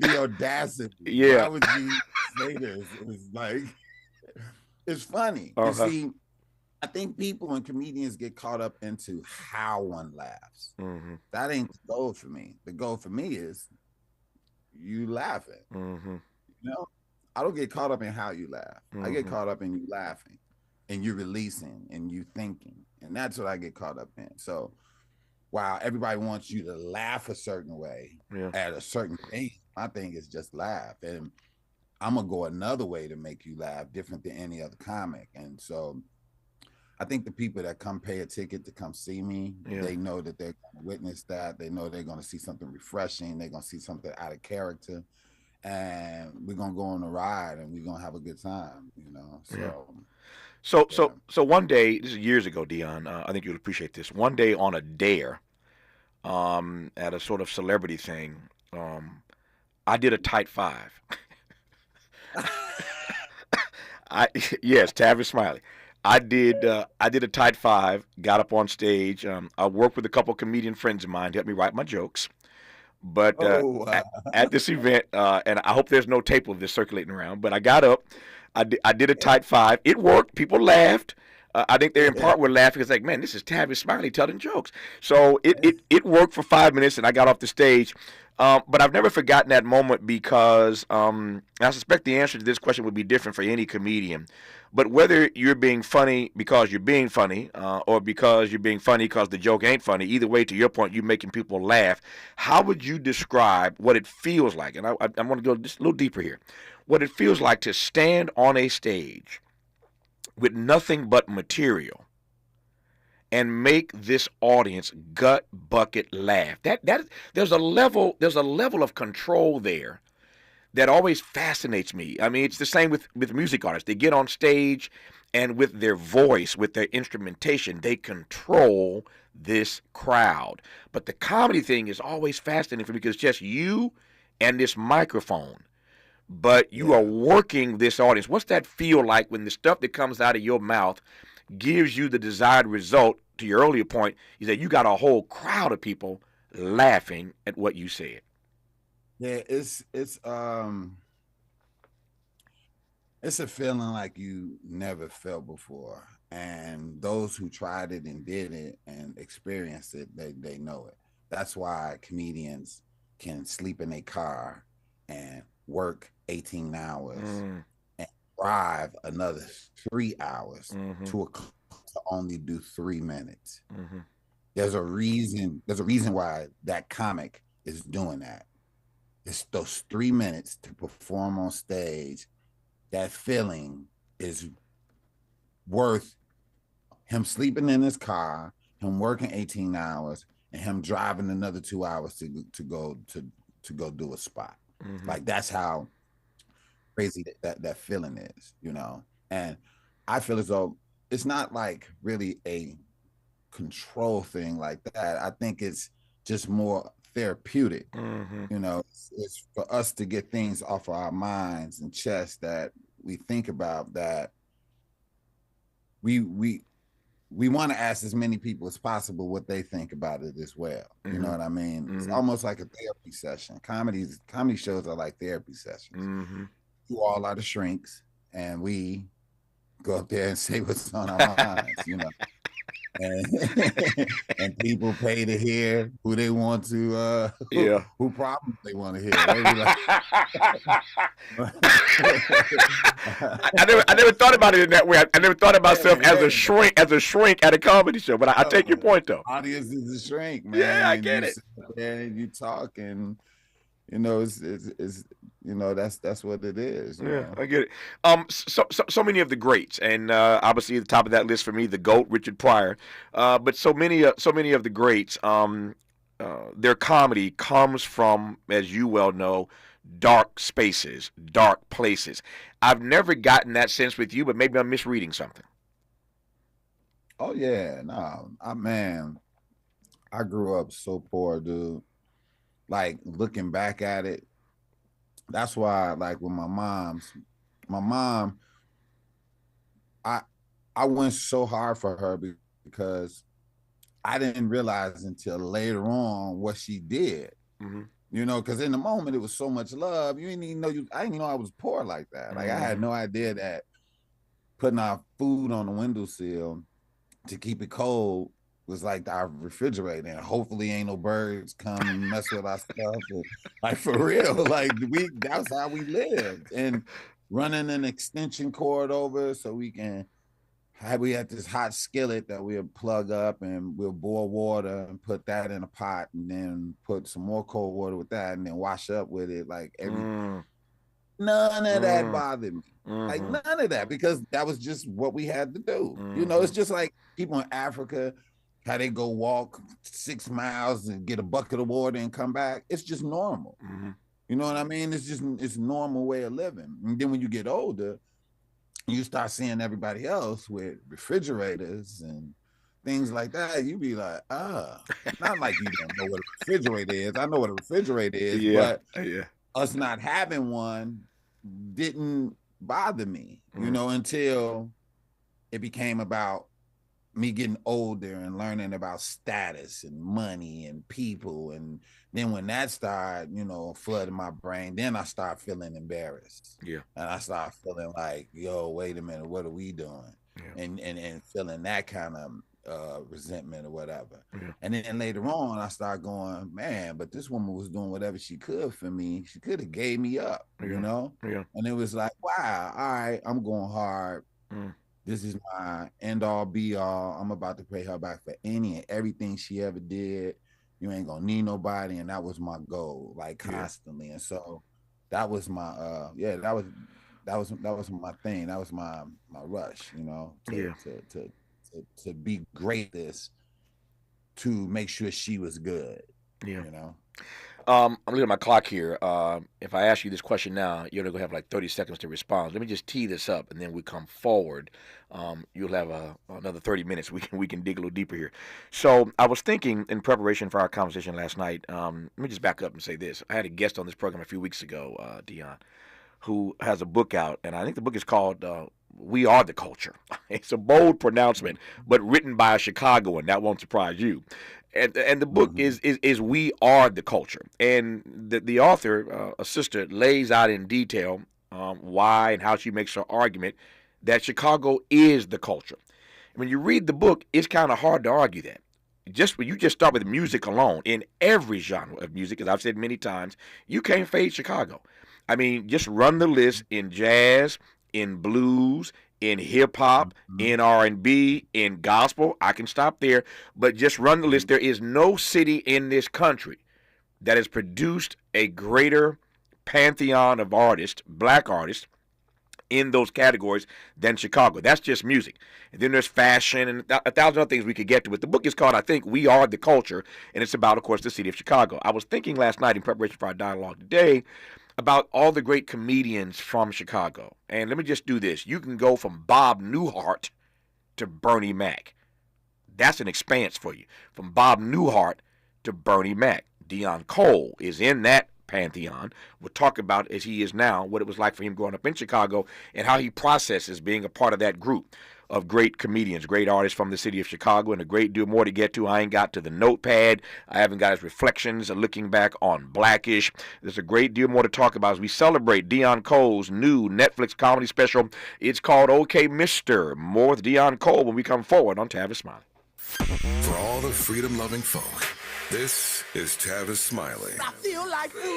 the audacity. Yeah. Why would you say this? It's like it's funny. You see, I think people and comedians get caught up into how one laughs. That ain't the goal for me. The goal for me is you laughing. You know, I don't get caught up in how you laugh. I get caught up in you laughing and you releasing and you thinking. And that's what I get caught up in. So while everybody wants you to laugh a certain way at a certain age, my thing is just laugh. And I'm going to go another way to make you laugh, different than any other comic. And so I think the people that come pay a ticket to come see me, they know that they're going to witness that. They know they're going to see something refreshing. They're going to see something out of character. And we're going to go on a ride and we're going to have a good time, you know? So one day, this is years ago, Deon, I think you'll appreciate this. One day on a dare, at a sort of celebrity thing, I did a tight five. Yes, Tavis Smiley. I did a tight five, got up on stage. I worked with a couple of comedian friends of mine to help me write my jokes. But at this event, and I hope there's no tape of this circulating around, but I got up, I did a tight five. It worked. People laughed. I think they in part were laughing. It's like, man, this is Tavis Smiley telling jokes. So it worked for 5 minutes, and I got off the stage. But I've never forgotten that moment because I suspect the answer to this question would be different for any comedian. But whether you're being funny because you're being funny or because you're being funny because the joke ain't funny, either way, to your point, you're making people laugh. How would you describe what it feels like? And I want to go just a little deeper here. What it feels like to stand on a stage with nothing but material and make this audience gut bucket laugh. That there's a level of control there that always fascinates me. I mean, it's the same with music artists. They get on stage and with their voice, with their instrumentation, they control this crowd. But the comedy thing is always fascinating for me because it's just you and this microphone. But you are working this audience. What's that feel like when the stuff that comes out of your mouth gives you the desired result? To your earlier point, is that you got a whole crowd of people laughing at what you said. Yeah, it's a feeling like you never felt before. And those who tried it and did it and experienced it, they know it. That's why comedians can sleep in a car and work 18 hours and drive another 3 hours to only do 3 minutes. There's a reason why that comic is doing that. It's those 3 minutes to perform on stage. That feeling is worth him sleeping in his car, him working 18 hours, and him driving another 2 hours to go do a spot. Like that's how crazy that feeling is, you know. And I feel as though it's not like really a control thing like that. I think it's just more therapeutic. You know, it's for us to get things off of our minds and chest that we think about, that we want to ask as many people as possible what they think about it as well. You know what I mean? It's almost like a therapy session. Comedy shows are like therapy sessions. You all are the shrinks, and we go up there and say what's on our minds, you know. And people pay to hear who they want to, who problems they want to hear. I never thought about it in that way. I never thought about myself as a shrink at a comedy show. But I take your point though. Audience is a shrink, man. Yeah, I get it. And you talk, and you know, it's you know, that's what it is. You know? I get it. So many of the greats, and obviously at the top of that list for me, the GOAT, Richard Pryor. But so many of the greats, their comedy comes from, as you well know, dark spaces, dark places. I've never gotten that sense with you, but maybe I'm misreading something. Oh yeah, no, I grew up so poor, dude. Like looking back at it, that's why, like with my mom, I went so hard for her because I didn't realize until later on what she did. Mm-hmm. You know, because in the moment it was so much love. You didn't even know I didn't even know I was poor like that. Like I had no idea that putting our food on the windowsill to keep it cold was like our refrigerator, and hopefully ain't no birds come mess with our stuff. And, like for real, like that's how we lived. And running an extension cord over so we had this hot skillet that we'll plug up and we'll boil water and put that in a pot and then put some more cold water with that and then wash up with it. Like none of that bothered me. Like none of that, because that was just what we had to do. You know, it's just like people in Africa, how they go walk 6 miles and get a bucket of water and come back. It's just normal. You know what I mean? It's normal way of living. And then when you get older, you start seeing everybody else with refrigerators and things like that. You be like, not like you don't know what a refrigerator is. I know what a refrigerator is, but us not having one didn't bother me, you know, until it became about me getting older and learning about status and money and people. And then when that started, you know, flooding my brain, then I start feeling embarrassed. Yeah. And I start feeling like, yo, wait a minute, what are we doing? Yeah. And feeling that kind of resentment or whatever. Yeah. And then later on, I start going, man, but this woman was doing whatever she could for me. She could have gave me up, you know? Yeah. And it was like, wow, all right, I'm going hard. This is my end all be all. I'm about to pay her back for any and everything she ever did. You ain't gonna need nobody. And that was my goal, like constantly. And so that was my that was my thing. That was my rush, you know, to be greatest, to make sure she was good. Yeah. You know. I'm looking at my clock here. If I ask you this question now, you're going to have like 30 seconds to respond. Let me just tee this up, and then we come forward. You'll have another 30 minutes. We can dig a little deeper here. So I was thinking in preparation for our conversation last night, let me just back up and say this. I had a guest on this program a few weeks ago, Deon, who has a book out, and I think the book is called We Are the Culture. It's a bold pronouncement, but written by a Chicagoan. That won't surprise you. And the book is We Are the Culture. And the author, a sister, lays out in detail why and how she makes her argument that Chicago is the culture. When you read the book, it's kind of hard to argue that. When you just start with music alone, in every genre of music, as I've said many times, you can't fade Chicago. I mean, just run the list in jazz, in blues, in hip-hop, in R&B, in gospel. I can stop there, but just run the list. There is no city in this country that has produced a greater pantheon of artists, black artists, in those categories than Chicago. That's just music. And then there's fashion and a thousand other things we could get to. But the book is called, I think, We Are the Culture, and it's about, of course, the city of Chicago. I was thinking last night in preparation for our dialogue today about all the great comedians from Chicago. And let me just do this. You can go from Bob Newhart to Bernie Mac. That's an expanse for you. From Bob Newhart to Bernie Mac. Deon Cole is in that pantheon. We'll talk about, as he is now, what it was like for him growing up in Chicago and how he processes being a part of that group of great comedians, great artists from the city of Chicago, and a great deal more to get to. I ain't got to the notepad. I haven't got his reflections looking back on Blackish. There's a great deal more to talk about as we celebrate Deon Cole's new Netflix comedy special. It's called OK Mr. More with Deon Cole when we come forward on Tavis Smiley. For all the freedom-loving folk, this is Tavis Smiley. I feel like freedom.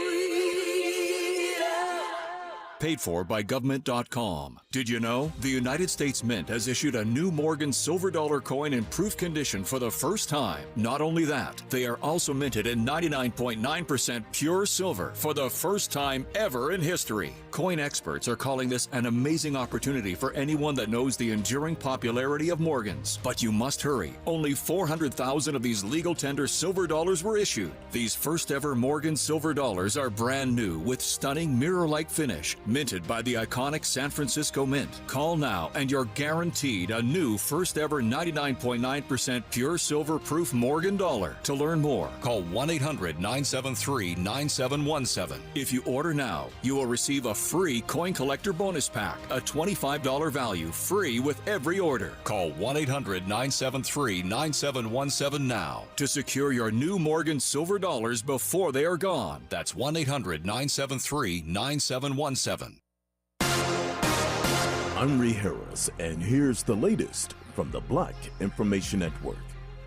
Paid for by government.com. Did you know the United States Mint has issued a new Morgan silver dollar coin in proof condition for the first time? Not only that, they are also minted in 99.9% pure silver for the first time ever in history. Coin experts are calling this an amazing opportunity for anyone that knows the enduring popularity of Morgans. But you must hurry. Only 400,000 of these legal tender silver dollars were issued. These first ever Morgan silver dollars are brand new with stunning mirror-like finish, minted by the iconic San Francisco Mint. Call now and you're guaranteed a new first ever 99.9% pure silver proof Morgan dollar. To learn more, call 1-800-973-9717. If you order now, you will receive a free coin collector bonus pack, a $25 value, free with every order. Call 1-800-973-9717 now to secure your new Morgan silver dollars before they are gone. That's 1-800-973-9717. I'm Ree Harris, and here's the latest from the Black Information Network.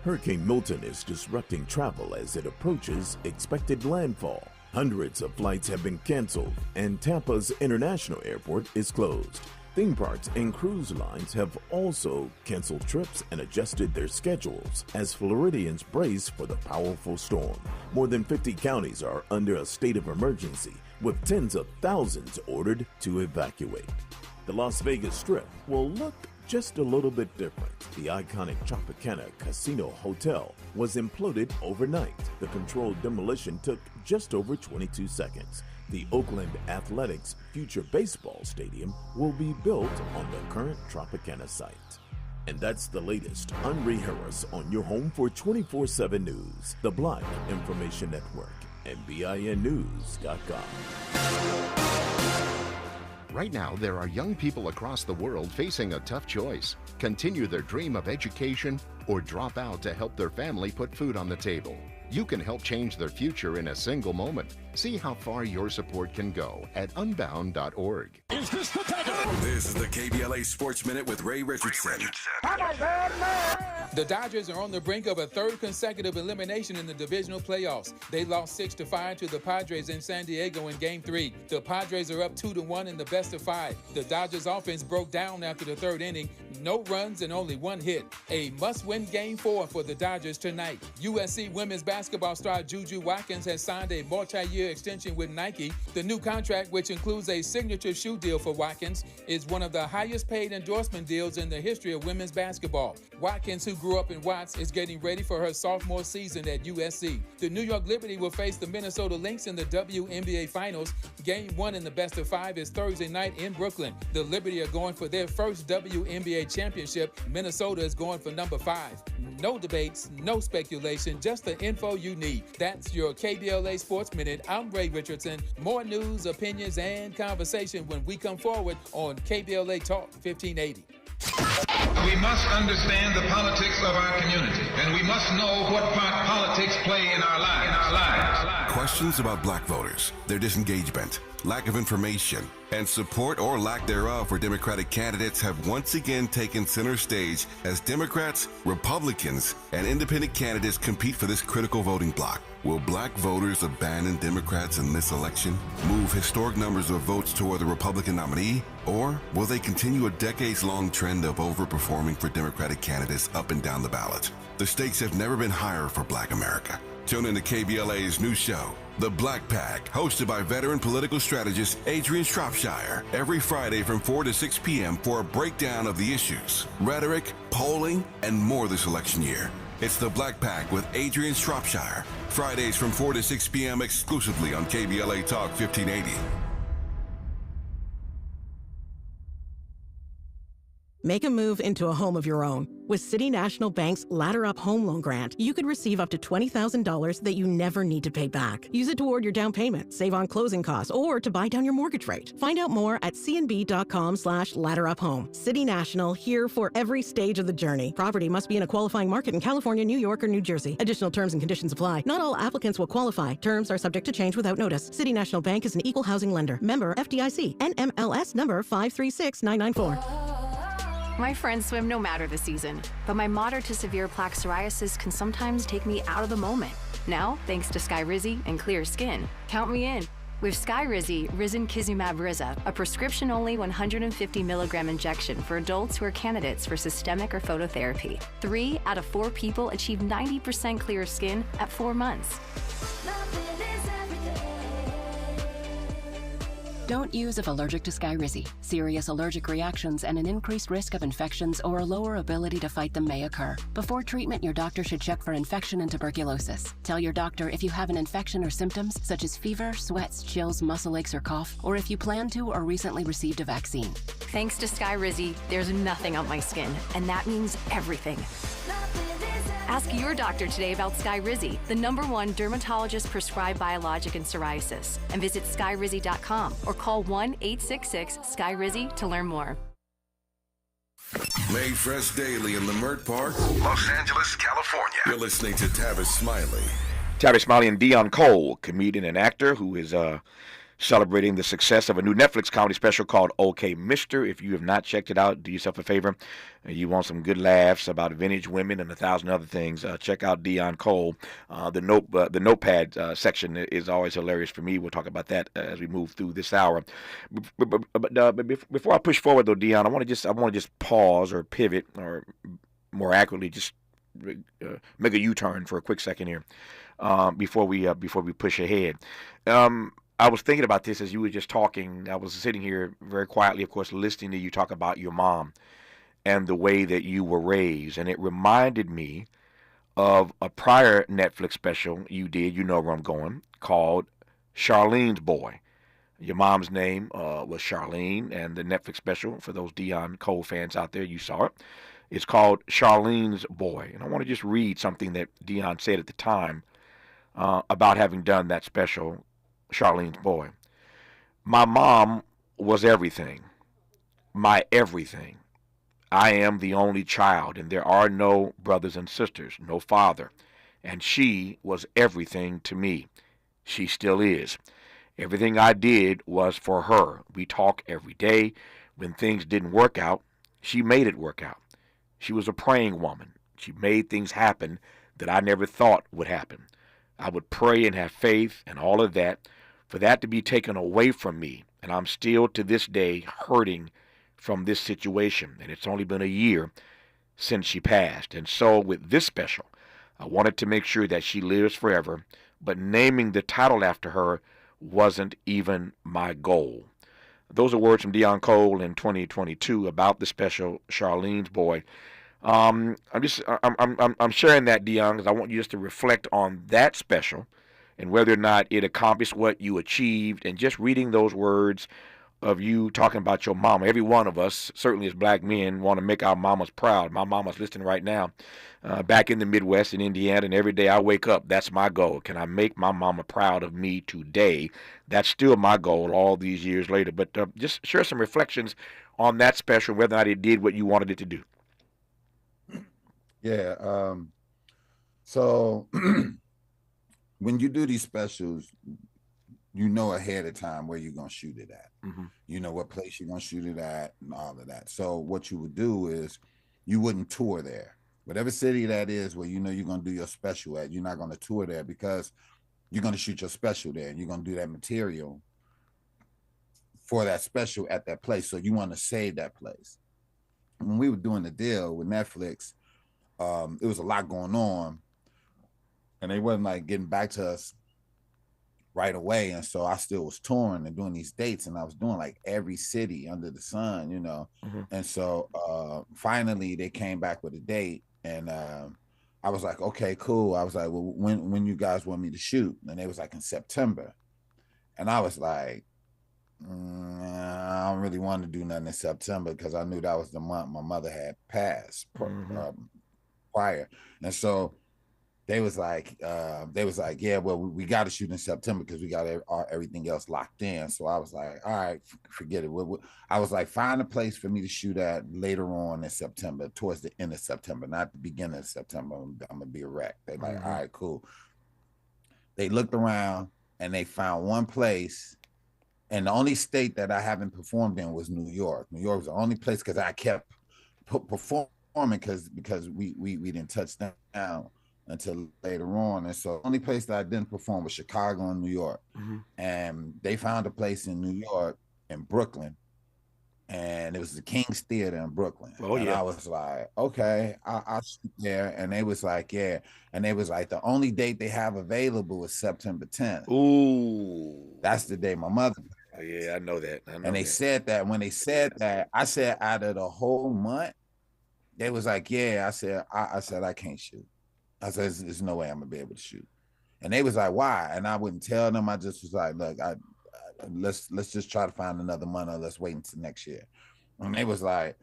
Hurricane Milton is disrupting travel as it approaches expected landfall. Hundreds of flights have been canceled, and Tampa's International Airport is closed. Theme parks and cruise lines have also canceled trips and adjusted their schedules as Floridians brace for the powerful storm. More than 50 counties are under a state of emergency, with tens of thousands ordered to evacuate. The Las Vegas Strip will look just a little bit different. The iconic Tropicana Casino Hotel was imploded overnight. The controlled demolition took just over 22 seconds. The Oakland Athletics' future baseball stadium will be built on the current Tropicana site. And that's the latest. I'm Ree Harris on your home for 24/7 News, the Black Information Network, and BINnews.com. Right now, there are young people across the world facing a tough choice. Continue their dream of education or drop out to help their family put food on the table. You can help change their future in a single moment. See how far your support can go at unbound.org. Is this the tiger? This is the KBLA Sports Minute with Ray Richardson. The Dodgers are on the brink of a third consecutive elimination in the divisional playoffs. They lost 6-5 to the Padres in San Diego in Game 3. The Padres are up 2-1 in the best of 5. The Dodgers offense broke down after the third inning. No runs and only one hit. A must-win Game 4 for the Dodgers tonight. USC women's basketball star Juju Watkins has signed a multi-year extension with Nike. The new contract, which includes a signature shoe deal for Watkins, is one of the highest paid endorsement deals in the history of women's basketball. Watkins, who grew up in Watts, is getting ready for her sophomore season at USC. The New York Liberty will face the Minnesota Lynx in the WNBA Finals. Game 1 in the best of 5 is Thursday night in Brooklyn. The Liberty are going for their first WNBA championship. Minnesota is going for number 5. No debates, no speculation, just the info you need. That's your KBLA Sports Minute. I'm Ray Richardson. More news, opinions, and conversation when we come forward on KBLA Talk 1580. We must understand the politics of our community, and we must know what part politics play in our lives. Questions about black voters, their disengagement, lack of information, and support or lack thereof for Democratic candidates have once again taken center stage as Democrats, Republicans, and independent candidates compete for this critical voting bloc. Will black voters abandon Democrats in this election, move historic numbers of votes toward the Republican nominee, or will they continue a decades-long trend of overperforming for Democratic candidates up and down the ballot? The stakes have never been higher for Black America. Tune in to KBLA's new show, The Black Pack, hosted by veteran political strategist Adrian Shropshire, every Friday from 4 to 6 p.m. for a breakdown of the issues, rhetoric, polling, and more this election year. It's The Black Pack with Adrian Shropshire, Fridays from 4 to 6 p.m. exclusively on KBLA Talk 1580. Make a move into a home of your own. With City National Bank's Ladder Up Home Loan Grant, you could receive up to $20,000 that you never need to pay back. Use it toward your down payment, save on closing costs, or to buy down your mortgage rate. Find out more at cnb.com/ladderuphome. City National, here for every stage of the journey. Property must be in a qualifying market in California, New York, or New Jersey. Additional terms and conditions apply. Not all applicants will qualify. Terms are subject to change without notice. City National Bank is an equal housing lender. Member FDIC. NMLS number 536994. My friends swim no matter the season, but my moderate to severe plaque psoriasis can sometimes take me out of the moment. Now, thanks to Skyrizi and Clear Skin, count me in. With Skyrizi Risankizumab Riza, a prescription-only 150 milligram injection for adults who are candidates for systemic or phototherapy. 3 out of 4 people achieve 90% clear skin at 4 months. Don't use if allergic to Skyrizi. Serious allergic reactions and an increased risk of infections or a lower ability to fight them may occur. Before treatment, your doctor should check for infection and tuberculosis. Tell your doctor if you have an infection or symptoms such as fever, sweats, chills, muscle aches, or cough, or if you plan to or recently received a vaccine. Thanks to Skyrizi, there's nothing on my skin, and that means everything. Ask your doctor today about Skyrizi, the #1 dermatologist-prescribed biologic in psoriasis, and visit skyrizi.com or call 1-866-SKYRIZI to learn more. Made fresh daily in Lamert Park, Los Angeles, California. You're listening to Tavis Smiley. Tavis Smiley and Deon Cole, comedian and actor who is celebrating the success of a new Netflix comedy special called OK Mister. If you have not checked it out, do yourself a favor. You want some good laughs about vintage women and 1,000 other things, check out Deon Cole. The notepad section is always hilarious for me. We'll talk about that as we move through this hour. But before I push forward, though, Deon, I want to just pause or pivot, or more accurately, just make a U-turn for a quick second here before we push ahead. I was thinking about this as you were just talking. I was sitting here very quietly, of course, listening to you talk about your mom and the way that you were raised. And it reminded me of a prior Netflix special you did, you know where I'm going, called Charlene's Boy. Your mom's name was Charlene, and the Netflix special, for those Deon Cole fans out there, you saw it. It's called Charlene's Boy. And I want to just read something that Deon said at the time about having done that special, Charlene's Boy. My mom was everything, my everything. I am the only child, and there are no brothers and sisters, no father, and she was everything to me. She still is. Everything I did was for her. We talk every day. When things didn't work out, she made it work out. She was a praying woman. She made things happen that I never thought would happen. I would pray and have faith and all of that, for that to be taken away from me, and I'm still to this day hurting from this situation, and it's only been a year since she passed. And so with this special, I wanted to make sure that she lives forever, but naming the title after her wasn't even my goal. Those are words from Deon Cole in 2022 about the special Charlene's Boy. I'm sharing that, Deon, because I want you just to reflect on that special and whether or not it accomplished what you achieved, and just reading those words of you talking about your mama. Every one of us, certainly as black men, want to make our mamas proud. My mama's listening right now, back in the Midwest in Indiana, and every day I wake up, that's my goal. Can I make my mama proud of me today? That's still my goal all these years later. But just share some reflections on that special, whether or not it did what you wanted it to do. Yeah. So when you do these specials, you know ahead of time where you're going to shoot it at. Mm-hmm. You know what place you're going to shoot it at and all of that. So what you would do is you wouldn't tour there. Whatever city that is where you know you're going to do your special at, you're not going to tour there, because you're going to shoot your special there, and you're going to do that material for that special at that place. So you want to save that place. When we were doing the deal with Netflix, it was a lot going on, and they wasn't like getting back to us right away. And so I still was touring and doing these dates, and I was doing like every city under the sun, you know. Mm-hmm. And so finally they came back with a date, and I was like, okay, cool. I was like, well, when you guys want me to shoot? And they was like, in September. And I was like, I don't really want to do nothing in September, because I knew that was the month my mother had passed prior. And so they was like, yeah, well, we got to shoot in September because we got everything else locked in. So I was like, all right, forget it. I was like, find a place for me to shoot at later on in September, towards the end of September, not the beginning of September. I'm gonna be a wreck. They're like, all right, cool. They looked around and they found one place, and the only state that I haven't performed in was New York. New York was the only place, because I kept performing because we didn't touch down until later on. And so the only place that I didn't perform was Chicago and New York. Mm-hmm. And they found a place in New York, in Brooklyn, and it was the King's Theater in Brooklyn. Oh, and yeah. I was like, okay, I'll shoot there. And they was like, yeah. And they was like, the only date they have available is September 10th. Ooh. That's the day my mother. Oh, yeah, I know that. And they said that. When they said that, I said, out of the whole month, they was like, yeah. I said, I can't shoot. I said, there's no way I'm gonna be able to shoot. And they was like, why? And I wouldn't tell them. I just was like, look, let's just try to find another month, or let's wait until next year. And they was like,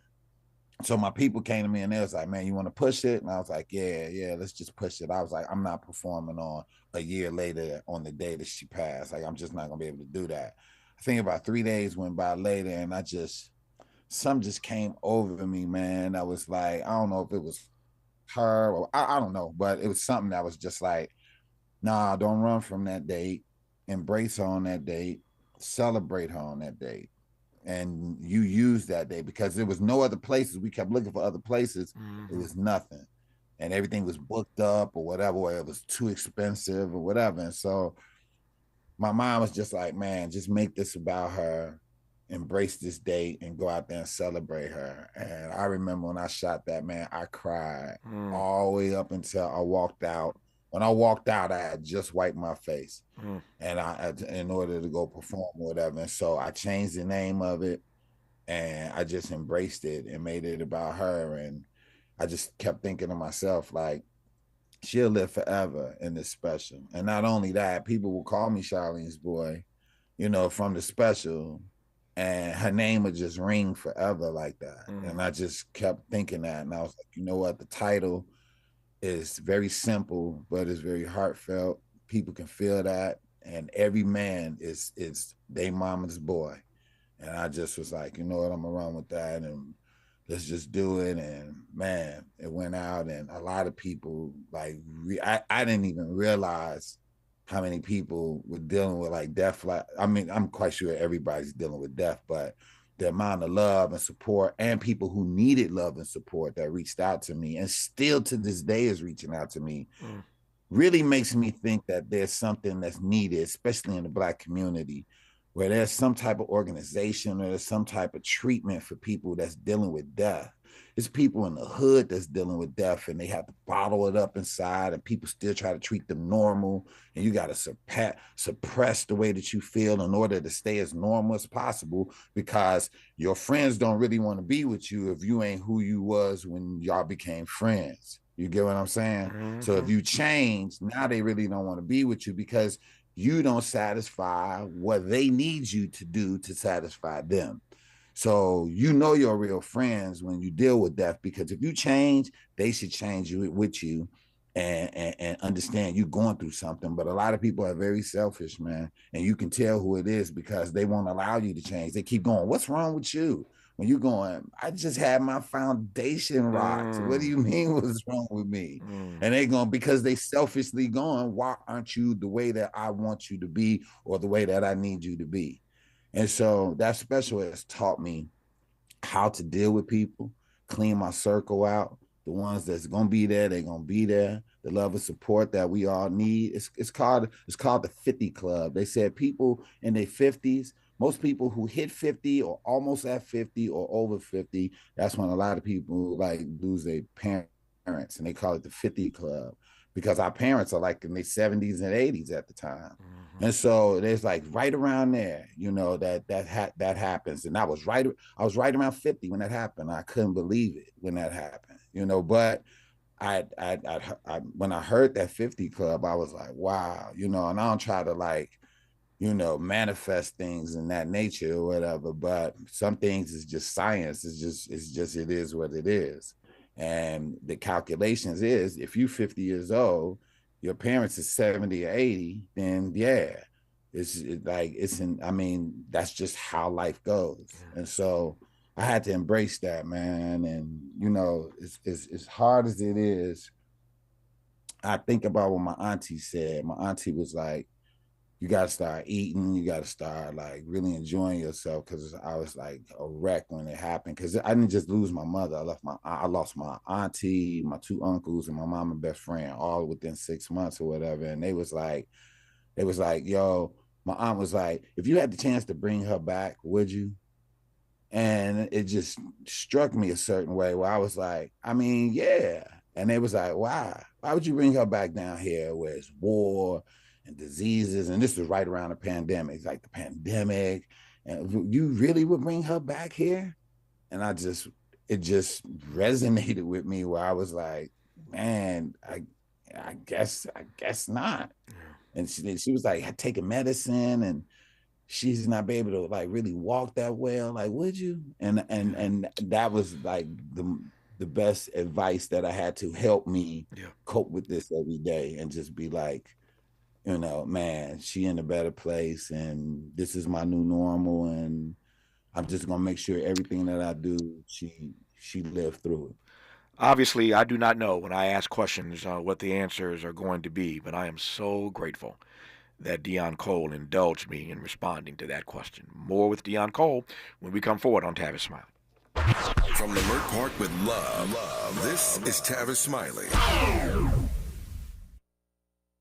so my people came to me and they was like, man, you want to push it? And I was like, yeah, let's just push it. I was like, I'm not performing on a year later on the day that she passed. Like, I'm just not gonna be able to do that. I think about 3 days went by later, and something just came over me, man. I was like, I don't know if it was her or I don't know, but it was something that was just like, nah, don't run from that date. Embrace her on that date. Celebrate her on that date. And you use that day, because there was no other places. We kept looking for other places. It was nothing. And everything was booked up or whatever, or it was too expensive or whatever. And so my mom was just like, man, just make this about her. Embrace this date and go out there and celebrate her. And I remember when I shot that, man, I cried all the way up until I walked out. When I walked out, I had just wiped my face, and in order to go perform or whatever. And so I changed the name of it, and I just embraced it and made it about her. And I just kept thinking to myself, like, she'll live forever in this special. And not only that, people will call me Charlene's boy, from the special. And her name would just ring forever like that. And I just kept thinking that. And I was like, you know what? The title is very simple, but it's very heartfelt. People can feel that. And every man is they mama's boy. And I just was like, you know what? I'm gonna run with that, and let's just do it. And man, it went out, and a lot of people, like, I didn't even realize how many people were dealing with like death. Like, I mean, I'm quite sure everybody's dealing with death, but the amount of love and support, and people who needed love and support that reached out to me, and still to this day is reaching out to me, really makes me think that there's something that's needed, especially in the Black community, where there's some type of organization or there's some type of treatment for people that's dealing with death. It's people in the hood that's dealing with death, and they have to bottle it up inside, and people still try to treat them normal. And you got to suppress the way that you feel in order to stay as normal as possible, because your friends don't really want to be with you if you ain't who you was when y'all became friends. You get what I'm saying? So if you change, now they really don't want to be with you, because you don't satisfy what they need you to do to satisfy them. So your real friends when you deal with death, because if you change, they should change with you and understand you going through something. But a lot of people are very selfish, man. And you can tell who it is, because they won't allow you to change. They keep going, what's wrong with you? When you're going, I just had my foundation rocked. What do you mean what's wrong with me? And they going, because they selfishly going, why aren't you the way that I want you to be, or the way that I need you to be? And so that special has taught me how to deal with people, clean my circle out. The ones that's gonna be there, they're gonna be there. The love and support that we all need. It's called the 50 Club. They said people in their 50s, most people who hit 50 or almost at 50 or over 50, that's when a lot of people like lose their parents, and they call it the 50 Club, because our parents are like in their 70s and 80s at the time. And so there's like right around there, that happens. And I was right around 50 when that happened. I couldn't believe it when that happened, but I when I heard that 50 Club, I was like, wow, and I don't try to like, manifest things in that nature or whatever, but some things is just science. It is what it is. And the calculations is, if you're 50 years old, your parents is 70 or 80, then yeah, that's just how life goes. And so I had to embrace that, man. And, it's as hard as it is, I think about what my auntie said. My auntie was like, you got to start eating. You got to start like really enjoying yourself, because I was like a wreck when it happened. Because I didn't just lose my mother. I lost my auntie, my 2 uncles, and my mom and best friend all within 6 months or whatever. And they was like, yo, my aunt was like, if you had the chance to bring her back, would you? And it just struck me a certain way where I was like, I mean, yeah. And they was like, why? Why would you bring her back down here where it's war and diseases? And this was right around the pandemic. It's like the pandemic. And you really would bring her back here? And it just resonated with me where I was like, man, I guess not. And she was like taking medicine, and she's not be able to like really walk that well. Like, would you? And that was like the best advice that I had to help me cope with this every day, and just be like, you know, man, she in a better place, and this is my new normal, and I'm just gonna make sure everything that I do, she lived through it. Obviously, I do not know when I ask questions what the answers are going to be, but I am so grateful that Deon Cole indulged me in responding to that question. More with Deon Cole when we come forward on Tavis Smiley. From Leimert Park with love, this is Tavis Smiley.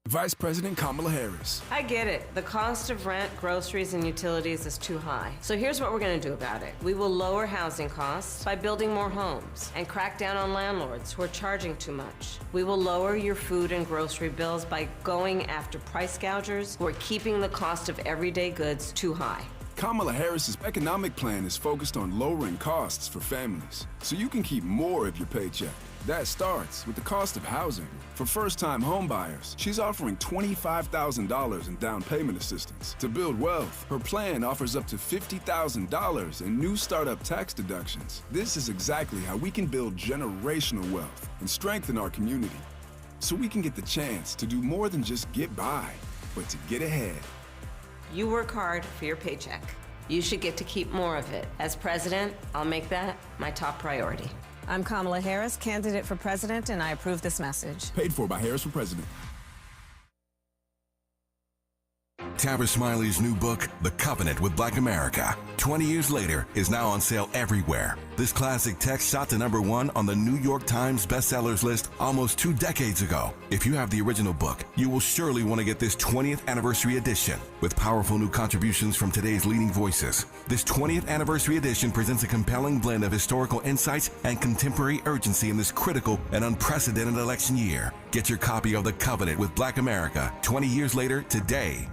Vice President Kamala Harris. I get it. The cost of rent, groceries, and utilities is too high. So here's what we're going to do about it. We will lower housing costs by building more homes and crack down on landlords who are charging too much. We will lower your food and grocery bills by going after price gougers who are keeping the cost of everyday goods too high. Kamala Harris's economic plan is focused on lowering costs for families, so you can keep more of your paycheck. That starts with the cost of housing. For first-time homebuyers, she's offering $25,000 in down payment assistance. To build wealth, her plan offers up to $50,000 in new startup tax deductions. This is exactly how we can build generational wealth and strengthen our community, so we can get the chance to do more than just get by, but to get ahead. You work hard for your paycheck. You should get to keep more of it. As president, I'll make that my top priority. I'm Kamala Harris, candidate for president, and I approve this message. Paid for by Harris for President. Tavis Smiley's new book, The Covenant with Black America, 20 years later, is now on sale everywhere. This classic text shot to #1 on the New York Times bestsellers list almost 2 decades ago. If you have the original book, you will surely want to get this 20th anniversary edition with powerful new contributions from today's leading voices. This 20th anniversary edition presents a compelling blend of historical insights and contemporary urgency in this critical and unprecedented election year. Get your copy of The Covenant with Black America 20 years later today.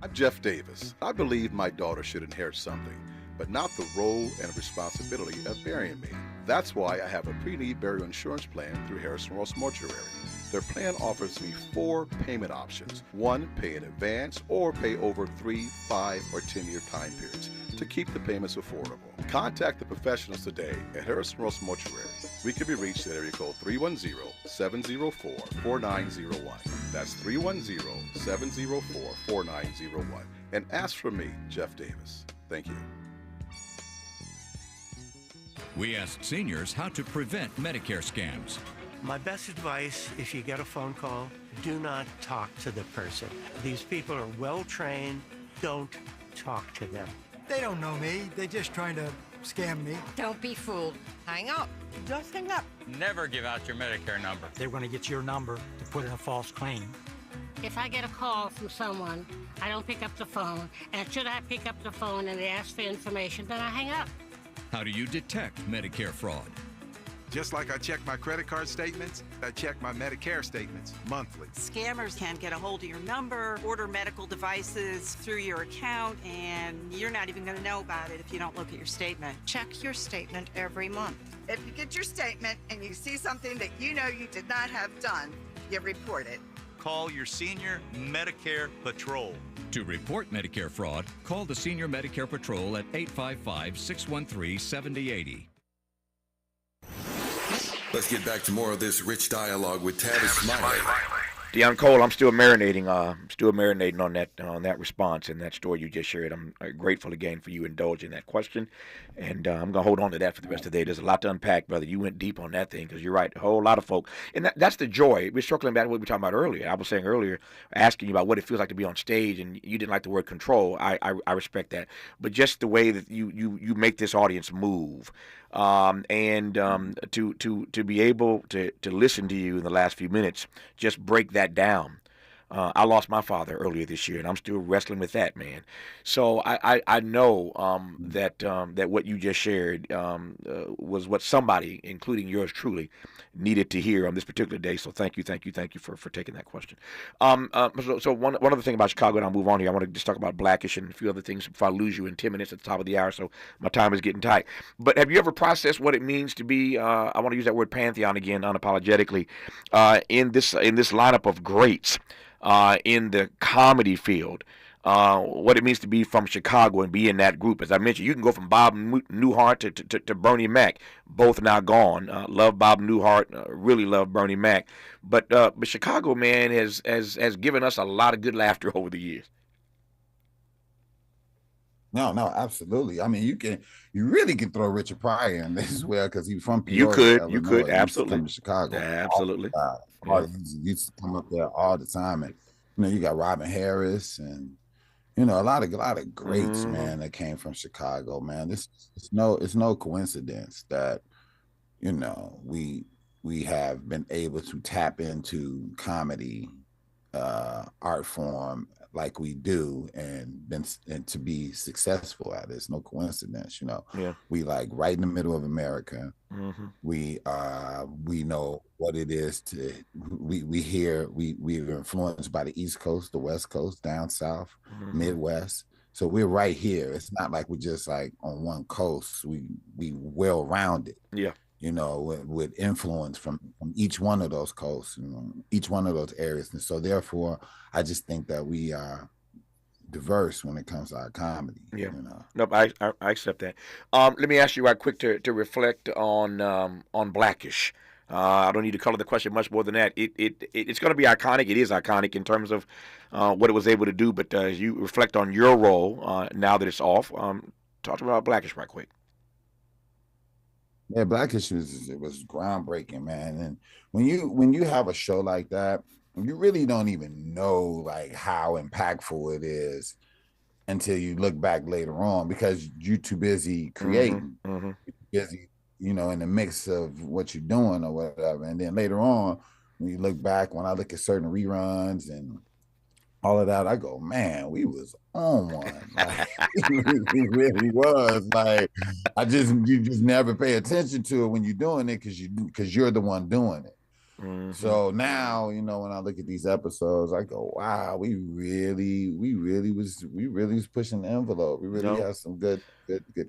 I'm Jeff Davis. I believe my daughter should inherit something, but not the role and responsibility of burying me. That's why I have a pre-need burial insurance plan through Harrison Ross Mortuary. Their plan offers me 4 payment options. 1, pay in advance, or pay over 3, 5, or 10-year time periods to keep the payments affordable. Contact the professionals today at Harrison Ross Mortuary. We can be reached at area code 310-704-4901. That's 310-704-4901. And ask for me, Jeff Davis. Thank you. We asked seniors how to prevent Medicare scams. My best advice, if you get a phone call, do not talk to the person. These people are well trained. Don't talk to them. They don't know me. They're just trying to scam me. Don't be fooled. Hang up. Just hang up. Never give out your Medicare number. They're going to get your number to put in a false claim. If I get a call from someone, I don't pick up the phone. And should I pick up the phone and they ask for information, then I hang up. How do you detect Medicare fraud? Just like I check my credit card statements, I check my Medicare statements monthly. Scammers can get a hold of your number, order medical devices through your account, and you're not even going to know about it if you don't look at your statement. Check your statement every month. If you get your statement and you see something that you know you did not have done, you report it. Call your senior Medicare Patrol. To report Medicare fraud, call the Senior Medicare Patrol at 855-613-7080. Let's get back to more of this rich dialogue with Tavis Smiley. Deon Cole, I'm still marinating on that response and that story you just shared. I'm grateful again for you indulging that question, and I'm gonna hold on to that for the rest of the day. There's a lot to unpack, brother. You went deep on that thing because you're right. A whole lot of folk, and that's the joy. We're circling back to what we were talking about earlier. I was saying earlier, asking you about what it feels like to be on stage, and you didn't like the word control. I respect that, but just the way that you make this audience move. To be able to listen to you in the last few minutes, just break that down. I lost my father earlier this year, and I'm still wrestling with that, man. So I know that what you just shared was what somebody, including yours truly, needed to hear on this particular day. So thank you for taking that question. So one other thing about Chicago, and I'll move on here. I want to just talk about Blackish and a few other things before I lose you in 10 minutes at the top of the hour. So my time is getting tight. But have you ever processed what it means to be? I want to use that word pantheon again, unapologetically, in this lineup of greats. In the comedy field, what it means to be from Chicago and be in that group. As I mentioned, you can go from Bob Newhart to Bernie Mac, both now gone. Love Bob Newhart, really love Bernie Mac. But Chicago, man, has given us a lot of good laughter over the years. No, absolutely. I mean, you really can throw Richard Pryor in this as well because he's from Peoria. You could, absolutely. Come to Chicago, absolutely. Used to come up there all the time, and you got Robin Harris, and a lot of greats, man, that came from Chicago, man. It's no coincidence that we have been able to tap into comedy art form like we do and to be successful at it. It's no coincidence, Yeah. We like right in the middle of America. We know what it is to we're influenced by the East Coast, the West Coast, down South, Midwest. So we're right here. It's not like we're just like on one coast. We well rounded. Yeah. With influence from each one of those coasts, each one of those areas. And so therefore, I just think that we are diverse when it comes to our comedy. Yeah. Nope, I accept that. Let me ask you right quick to reflect on Blackish. I don't need to color the question much more than that. It's going to be iconic. It is iconic in terms of what it was able to do. But as you reflect on your role now that it's off, talk about Blackish right quick. Yeah, Blackish was groundbreaking, man. And when you have a show like that, you really don't even know like how impactful it is until you look back later on because you're too busy creating, you're busy, in the mix of what you're doing or whatever. And then later on, when you look back, when I look at certain reruns and all of that, I go, man, we was on one. Like, we really was. Like, you just never pay attention to it when you're doing it because you're the one doing it. So now, when I look at these episodes, I go, wow, we really was pushing the envelope. We really had some good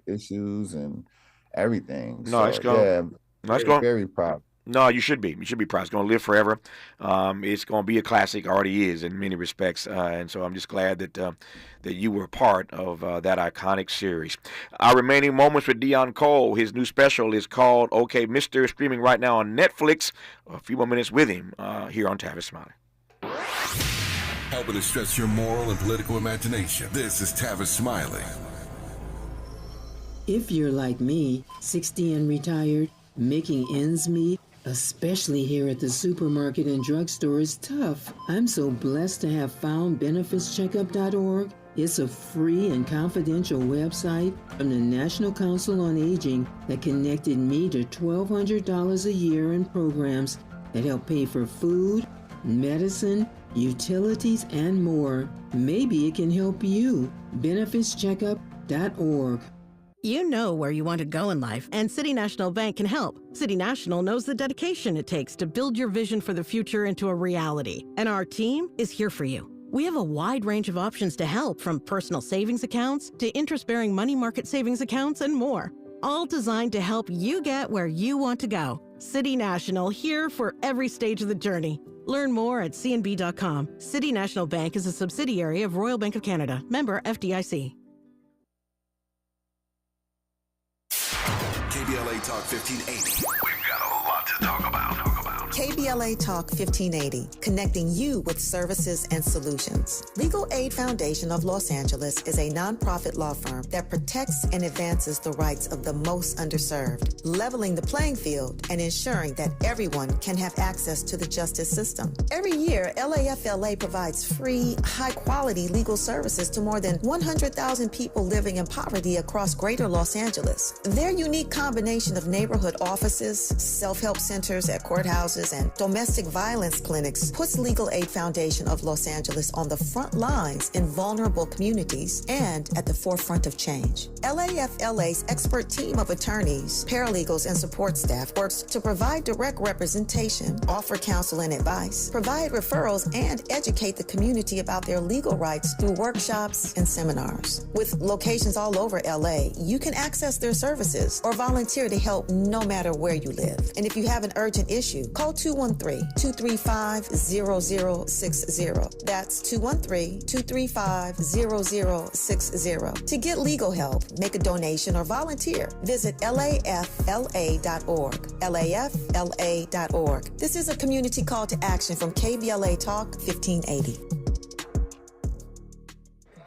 issues and everything. No, it's going. Very proud. No, you should be. You should be proud. It's going to live forever. It's going to be a classic. Already is in many respects. And so I'm just glad that you were part of that iconic series. Our remaining moments with Deon Cole. His new special is called OK Mr. Streaming right now on Netflix. A few more minutes with him here on Tavis Smiley. Helping to stretch your moral and political imagination. This is Tavis Smiley. If you're like me, 60 and retired, making ends meet, especially here at the supermarket and drugstore, is tough. I'm so blessed to have found BenefitsCheckup.org. It's a free and confidential website from the National Council on Aging that connected me to $1,200 a year in programs that help pay for food, medicine, utilities, and more. Maybe it can help you. BenefitsCheckup.org. You know where you want to go in life, and City National Bank can help. City National knows the dedication it takes to build your vision for the future into a reality, and our team is here for you. We have a wide range of options to help, from personal savings accounts to interest-bearing money market savings accounts and more, all designed to help you get where you want to go. City National, here for every stage of the journey. Learn more at cnb.com. City National Bank is a subsidiary of Royal Bank of Canada, member FDIC. KBLA Talk 1580. We've got a lot to talk about. KBLA Talk 1580, connecting you with services and solutions. Legal Aid Foundation of Los Angeles is a nonprofit law firm that protects and advances the rights of the most underserved, leveling the playing field and ensuring that everyone can have access to the justice system. Every year, LAFLA provides free, high-quality legal services to more than 100,000 people living in poverty across greater Los Angeles. Their unique combination of neighborhood offices, self-help centers at courthouses, and domestic violence clinics puts Legal Aid Foundation of Los Angeles on the front lines in vulnerable communities and at the forefront of change. LAFLA's expert team of attorneys, paralegals, and support staff works to provide direct representation, offer counsel and advice, provide referrals, and educate the community about their legal rights through workshops and seminars. With locations all over LA, you can access their services or volunteer to help no matter where you live. And if you have an urgent issue, call 213-235-0060. That's 213-235-0060. To get legal help, make a donation, or volunteer, visit lafla.org. lafla.org. This is a community call to action from KBLA Talk 1580.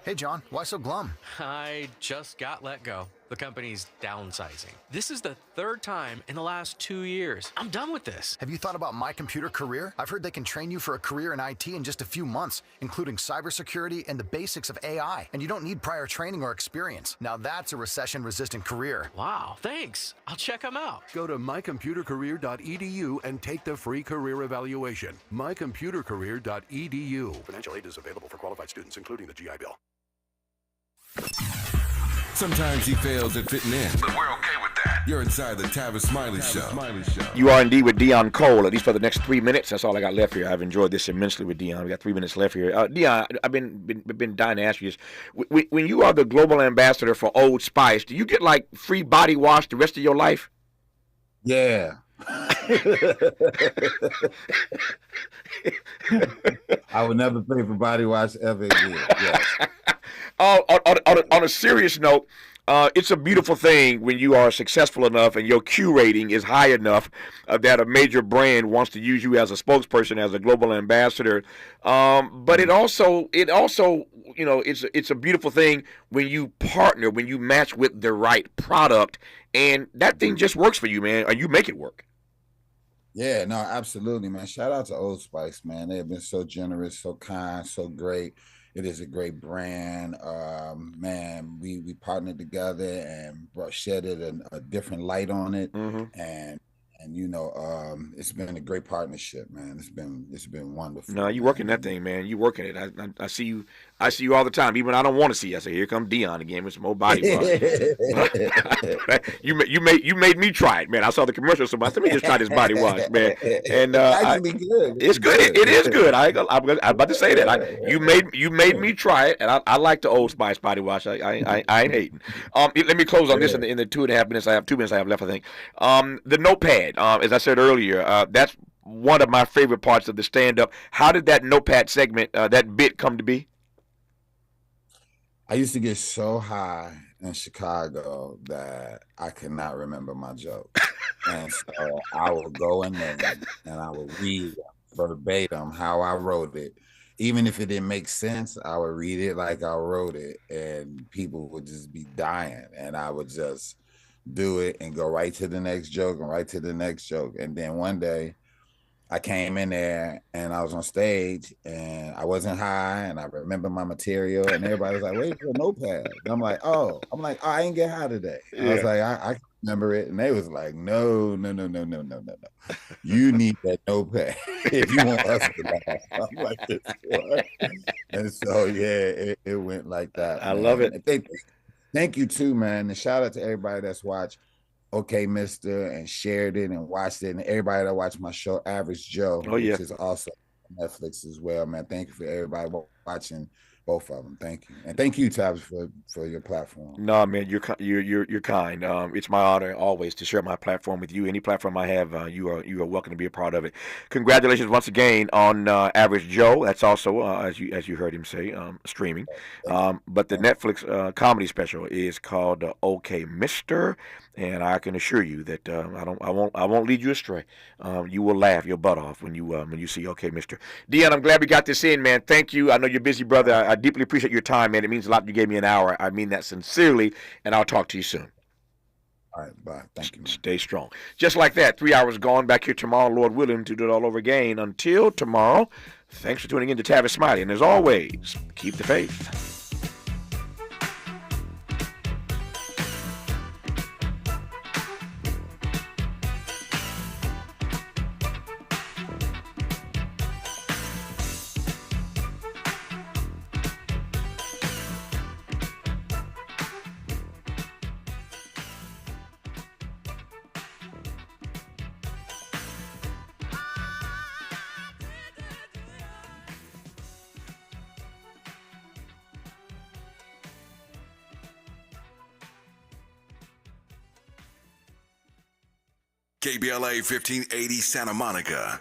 Hey, John, why so glum? I just got let go. The company's downsizing. This is the third time in the last 2 years. I'm done with this. Have you thought about My Computer Career? I've heard they can train you for a career in IT in just a few months, including cybersecurity and the basics of AI. And you don't need prior training or experience. Now that's a recession-resistant career. Wow, thanks. I'll check them out. Go to mycomputercareer.edu and take the free career evaluation. mycomputercareer.edu. Financial aid is available for qualified students, including the GI Bill. Sometimes he fails at fitting in, but we're okay with that. You're inside the Tavis Smiley Show. You are indeed with Deon Cole, at least for the next 3 minutes. That's all I got left here. I've enjoyed this immensely with Deon. We got 3 minutes left here. Deon, I've been dying to ask you this. When you are the global ambassador for Old Spice, do you get like free body wash the rest of your life? Yeah. I would never pay for body wash ever again. Yes. On a serious note, it's a beautiful thing when you are successful enough and your Q rating is high enough that a major brand wants to use you as a spokesperson, as a global ambassador. But it also, you know, it's a beautiful thing when you partner, when you match with the right product, and that thing just works for you, man, or you make it work. Yeah, no, absolutely, man. Shout out to Old Spice, man. They have been so generous, so kind, so great. It is a great brand. Man, we partnered together and shedded a different light on it. Mm-hmm. And you know, it's been a great partnership, man. It's been wonderful. No, you working that thing, man. You working it. I see you. I see you all the time. Even when I don't want to see you, I say, "Here come Deon again with some more body wash." you made me try it, man. I saw the commercial, so I said, "Let me just try this body wash, man." And good. It's good. It is good. I'm about to say that. You made me try it, and I like the Old Spice body wash. I ain't hating. Let me close on this in the 2.5 minutes. I have 2 minutes I have left, I think. The notepad. As I said earlier, that's one of my favorite parts of the stand-up. How did that notepad segment, that bit, come to be? I used to get so high in Chicago that I could not remember my joke. And so I would go in there and I would read verbatim how I wrote it. Even if it didn't make sense, I would read it like I wrote it, and people would just be dying. And I would just do it and go right to the next joke and right to the next joke. And then one day I came in there and I was on stage and I wasn't high and I remember my material and everybody was like, "Where's your notepad?" And I'm like, oh, I ain't get high today. Yeah. I was like, I remember it. And they was like, no. You need that notepad if you want us to laugh. I'm like, this what? And so, yeah, it went like that. I love it. Thank you too, man. And shout out to everybody that's watched Okay Mister and shared it and watched it, and everybody that watched my show Average Joe, which is also on Netflix as well, man. Thank you for everybody watching both of them. Thank you, and thank you, Tavis, for your platform. No, man, you're kind. It's my honor always to share my platform with you. Any platform I have, you are welcome to be a part of it. Congratulations once again on Average Joe. That's also as you heard him say, streaming. But the Netflix comedy special is called OK Mister, and I can assure you that I won't lead you astray. You will laugh your butt off when you see OK Mister. Deon, I'm glad we got this in, man. Thank you. I know you're busy, brother. I deeply appreciate your time, man. It means a lot. You gave me an hour. I mean that sincerely, and I'll talk to you soon. All right, bye. Thank you, man. Stay strong. Just like that, 3 hours gone. Back here tomorrow, Lord willing, to do it all over again. Until tomorrow, thanks for tuning in to Tavis Smiley, and as always, keep the faith. KBLA 1580 Santa Monica.